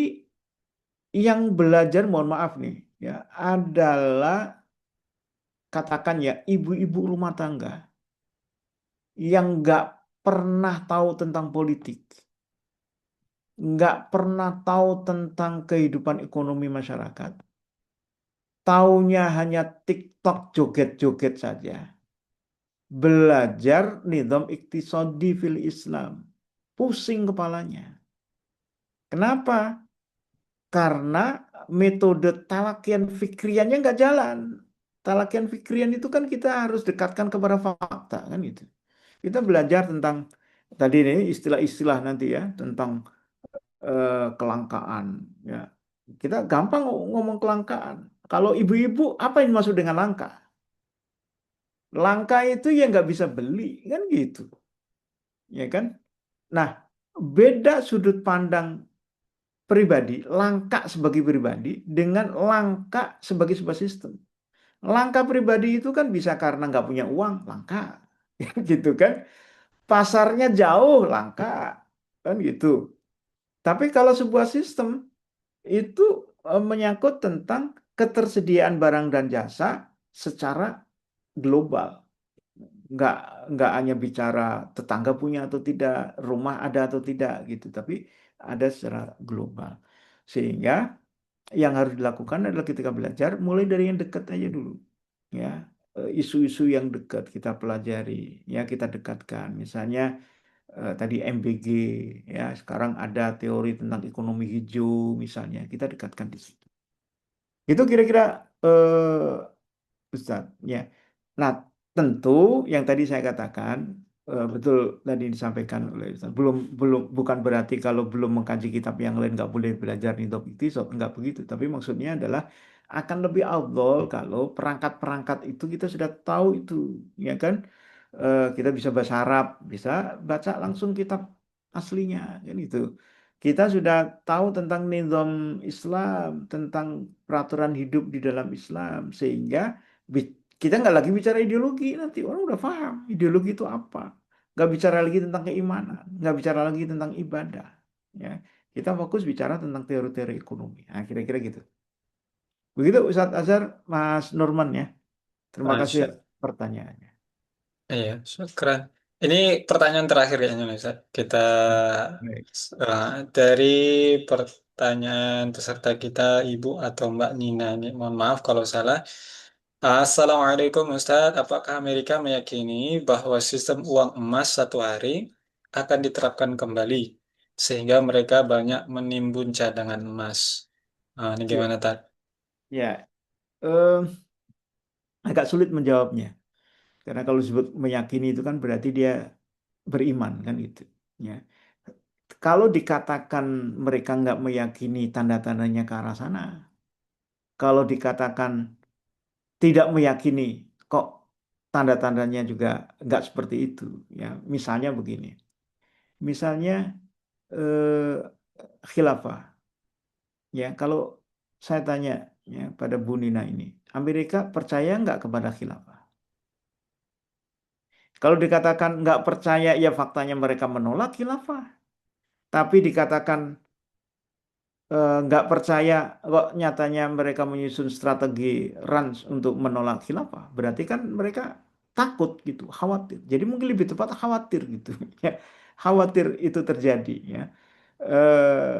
yang belajar, mohon maaf nih, ya, adalah katakan ya ibu-ibu rumah tangga yang nggak pernah tahu tentang politik, nggak pernah tahu tentang kehidupan ekonomi masyarakat, taunya hanya TikTok joget-joget saja, belajar nizam iktisadi fil Islam, pusing kepalanya. Kenapa? Karena metode talakian fikriannya nggak jalan. Talakian fikrian itu kan kita harus dekatkan kepada fakta kan itu. Kita belajar tentang tadi ini istilah-istilah nanti ya tentang kelangkaan ya. Kita gampang ngomong kelangkaan. Kalau ibu-ibu apa yang maksud dengan langka? Langka itu ya nggak bisa beli kan gitu, ya kan? Nah, beda sudut pandang pribadi, langka sebagai pribadi dengan langka sebagai sebuah sistem. Langka pribadi itu kan bisa karena nggak punya uang, langka, gitu kan? Pasarnya jauh, langka, kan gitu. Tapi kalau sebuah sistem itu menyangkut tentang ketersediaan barang dan jasa secara global. Nggak, nggak hanya bicara tetangga punya atau tidak, rumah ada atau tidak gitu, tapi ada secara global. Sehingga yang harus dilakukan adalah ketika belajar mulai dari yang dekat aja dulu ya. Isu-isu yang dekat kita pelajari ya, kita dekatkan misalnya tadi MBG ya, sekarang ada teori tentang ekonomi hijau misalnya, kita dekatkan di situ. Itu kira-kira Ustaz, ya. Nah, tentu yang tadi saya katakan betul tadi disampaikan oleh Ustaz. Belum belum bukan berarti kalau belum mengkaji kitab yang lain nggak boleh belajar nidok iktisad, nggak begitu. Tapi maksudnya adalah akan lebih afdol kalau perangkat-perangkat itu kita sudah tahu itu, ya kan? Kita bisa bahasa Arab, bisa baca langsung kitab aslinya, kan itu. Kita sudah tahu tentang nizam Islam, tentang peraturan hidup di dalam Islam, sehingga kita nggak lagi bicara ideologi, nanti orang udah paham ideologi itu apa. Nggak bicara lagi tentang keimanan, nggak bicara lagi tentang ibadah. Ya, Kita fokus bicara tentang teori-teori ekonomi. Nah, kira-kira gitu. Begitu Ustadz Azhar, Mas Nurman ya. Terima kasih Masya. pertanyaannya. Iya, keren. Ini pertanyaan terakhir kayaknya nih, Ustaz. Kita Baik. dari pertanyaan peserta kita Ibu atau Mbak Nina ini, mohon maaf kalau salah. Assalamualaikum Ustadz, apakah Amerika meyakini bahwa sistem uang emas satu hari akan diterapkan kembali sehingga mereka banyak menimbun cadangan emas? Ini Ya, gimana, Tad? ya, agak sulit menjawabnya. Karena kalau disebut meyakini itu kan berarti dia beriman kan gitu. Ya. Kalau dikatakan mereka nggak meyakini tanda-tandanya ke arah sana, kalau dikatakan tidak meyakini kok tanda-tandanya juga nggak seperti itu. Ya, misalnya begini, misalnya eh, khilafah. Ya, kalau saya tanya ya pada Bu Nina ini, Amerika percaya nggak kepada khilafah? Kalau dikatakan nggak percaya, ya faktanya mereka menolak khilafah. Tapi dikatakan nggak percaya kok nyatanya mereka menyusun strategi runs untuk menolak khilafah. Berarti kan mereka takut gitu, khawatir. Jadi mungkin lebih tepat khawatir gitu. Ya, khawatir itu terjadi ya. eh,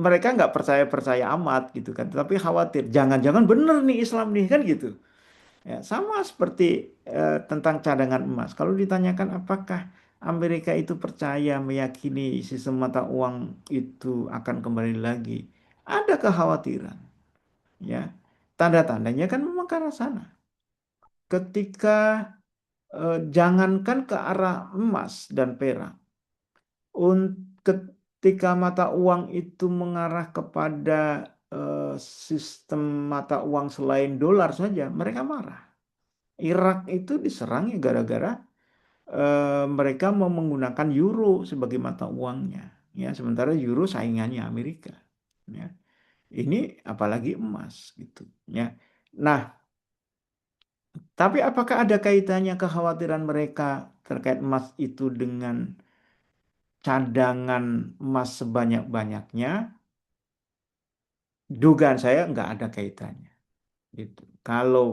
Mereka nggak percaya-percaya amat gitu kan, tapi khawatir jangan-jangan bener nih Islam nih kan gitu. Ya, sama seperti tentang cadangan emas. Kalau ditanyakan apakah Amerika itu percaya, meyakini sistem mata uang itu akan kembali lagi, ada kekhawatiran. Ya, tanda-tandanya kan memang ke arah sana. Ketika jangankan ke arah emas dan perak, ketika mata uang itu mengarah kepada sistem mata uang selain dolar saja, mereka marah. Irak itu diserang ya gara-gara mereka mau menggunakan euro sebagai mata uangnya. Ya, sementara euro saingannya Amerika. Ya, ini apalagi emas gitu. Ya, nah, tapi apakah ada kaitannya kekhawatiran mereka terkait emas itu dengan cadangan emas sebanyak-banyaknya? Dugaan saya nggak ada kaitannya. Gitu. Kalau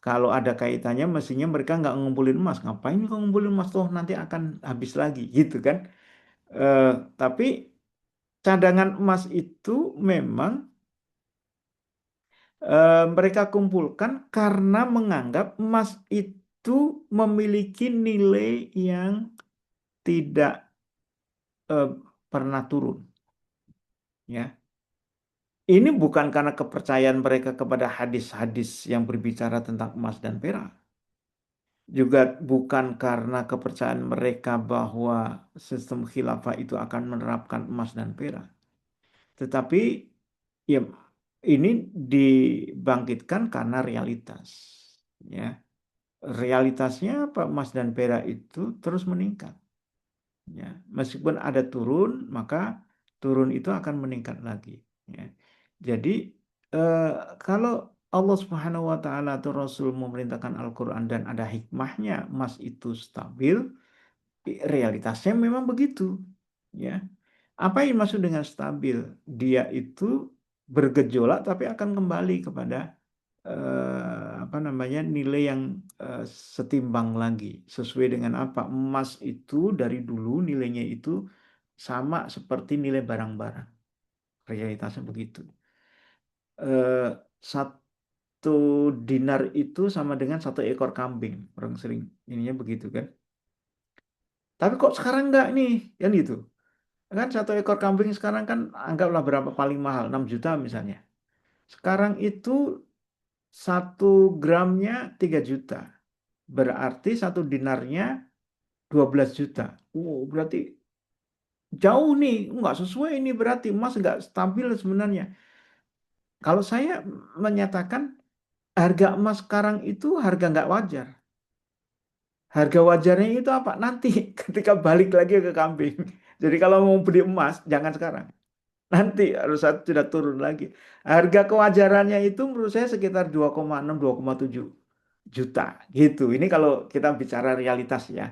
kalau ada kaitannya, mestinya mereka nggak ngumpulin emas. Ngapain kok ngumpulin emas toh nanti akan habis lagi, gitu kan? Eh, tapi cadangan emas itu memang mereka kumpulkan karena menganggap emas itu memiliki nilai yang tidak eh, pernah turun. Ya, ini bukan karena kepercayaan mereka kepada hadis-hadis yang berbicara tentang emas dan perak. Juga bukan karena kepercayaan mereka bahwa sistem khilafah itu akan menerapkan emas dan perak. Tetapi ya ini dibangkitkan karena realitas. Ya, realitasnya apa? Emas dan perak itu terus meningkat. Ya, meskipun ada turun, maka turun itu akan meningkat lagi. Ya. Jadi eh, kalau Allah Subhanahu wa taala atau Rasul memerintahkan Al-Qur'an dan ada hikmahnya emas itu stabil, realitasnya memang begitu. Ya. Apa yang maksud dengan stabil? Dia itu bergejolak tapi akan kembali kepada apa namanya nilai yang eh, setimbang lagi. Sesuai dengan apa? Emas itu dari dulu nilainya itu sama seperti nilai barang-barang. Realitasnya begitu. Eh, Satu dinar itu sama dengan satu ekor kambing. Orang sering ininya begitu kan. Tapi kok sekarang enggak nih? Kan gitu. Kan satu ekor kambing sekarang kan anggaplah berapa paling mahal, 6 juta misalnya. Sekarang itu 1 gramnya 3 juta. Berarti satu dinarnya 12 juta. Berarti jauh nih. Nggak sesuai ini berarti. Emas nggak stabil sebenarnya. Kalau saya menyatakan harga emas sekarang itu harga nggak wajar. Harga wajarnya itu apa? Nanti ketika balik lagi ke kambing. Jadi kalau mau beli emas, jangan sekarang. Nanti harus sudah turun lagi. Harga kewajarannya itu menurut saya sekitar 2,6, 2,7 juta gitu. Ini kalau kita bicara realitas ya.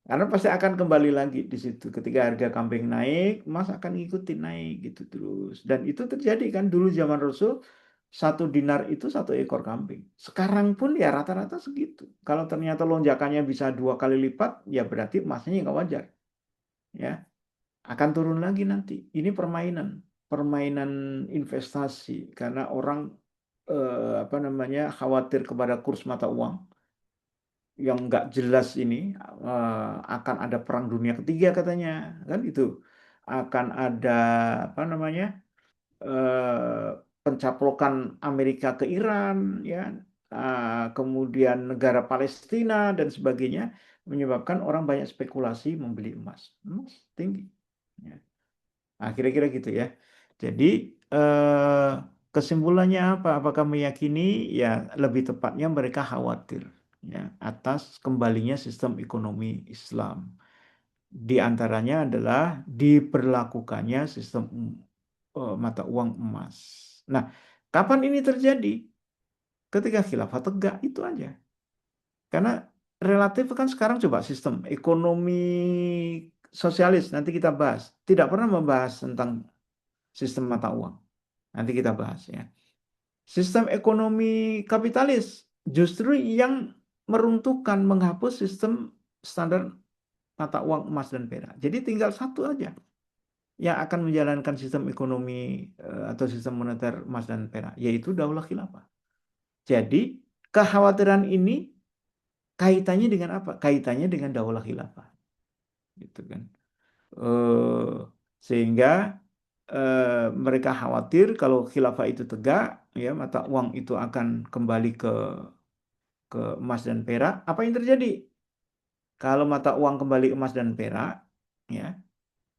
Karena pasti akan kembali lagi di situ. Ketika harga kambing naik, emas akan ngikutin naik gitu terus. Dan itu terjadi kan dulu zaman Rasul, 1 dinar itu 1 ekor kambing. Sekarang pun ya rata-rata segitu. Kalau ternyata lonjakannya bisa 2 kali lipat, ya berarti emasnya nggak wajar. Ya, akan turun lagi nanti. Ini permainan, permainan investasi. Karena orang apa namanya khawatir kepada kurs mata uang yang nggak jelas ini, akan ada perang dunia ketiga katanya kan itu, akan ada apa namanya pencaplokan Amerika ke Iran ya, kemudian negara Palestina dan sebagainya, menyebabkan orang banyak spekulasi membeli emas, emas tinggi ya. Nah, kira-kira gitu ya. Jadi eh, kesimpulannya apa? Apakah meyakini? Ya, lebih tepatnya mereka khawatir ya atas kembalinya sistem ekonomi Islam. Di antaranya adalah diberlakukannya sistem mata uang emas. Nah, kapan ini terjadi? Ketika khilafah tegak itu aja. Karena relatif kan sekarang coba sistem ekonomi sosialis nanti kita bahas. Tidak pernah membahas tentang sistem mata uang. Nanti kita bahas ya. Sistem ekonomi kapitalis justru yang meruntuhkan, menghapus sistem standar mata uang emas dan perak. Jadi tinggal satu aja yang akan menjalankan sistem ekonomi atau sistem moneter emas dan perak, yaitu Daulah Khilafah. Jadi kekhawatiran ini kaitannya dengan apa? Kaitannya dengan Daulah Khilafah, gitu kan. Eh, Sehingga mereka khawatir kalau khilafah itu tegak, ya mata uang itu akan kembali ke emas dan perak. Apa yang terjadi? Kalau mata uang kembali emas dan perak, ya,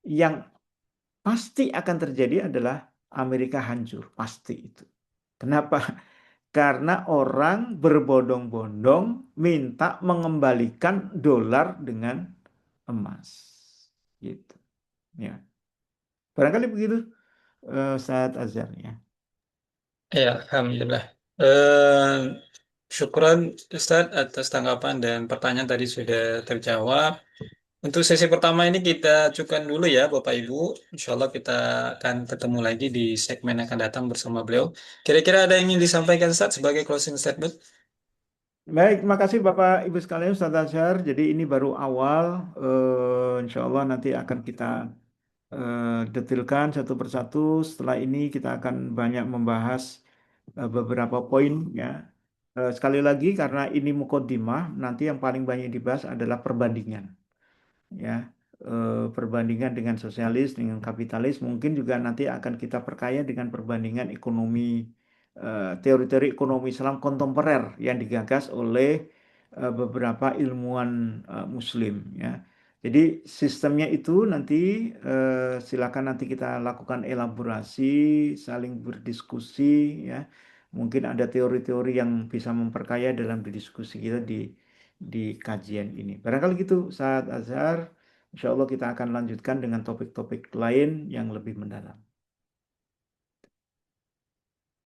yang pasti akan terjadi adalah Amerika hancur, pasti itu. Kenapa? Karena orang berbondong-bondong minta mengembalikan dolar dengan emas, gitu. Ya, barangkali begitu, Ustadz Azhar ya. Ya, alhamdulillah. Eh, Syukran Ustadz atas tanggapan dan pertanyaan tadi sudah terjawab. Untuk sesi pertama ini kita cukupkan dulu ya Bapak Ibu. Insya Allah kita akan ketemu lagi di segmen yang akan datang bersama beliau. Kira-kira ada yang ingin disampaikan Ustadz sebagai closing statement? Baik, terima kasih Bapak Ibu sekalian, Ustadz Azhar. Jadi ini baru awal, insya Allah nanti akan kita detilkan satu persatu. Setelah ini kita akan banyak membahas beberapa poin ya. Sekali lagi karena ini mukodimah, nanti yang paling banyak dibahas adalah perbandingan ya. Perbandingan dengan sosialis dengan kapitalis mungkin juga nanti akan kita perkaya dengan perbandingan ekonomi, teori-teori ekonomi Islam kontemporer yang digagas oleh beberapa ilmuwan Muslim ya. Jadi sistemnya itu nanti silakan nanti kita lakukan elaborasi, saling berdiskusi ya. Mungkin ada teori-teori yang bisa memperkaya dalam diskusi kita di kajian ini. Barangkali gitu saat Azhar. Insya Allah kita akan lanjutkan dengan topik-topik lain yang lebih mendalam.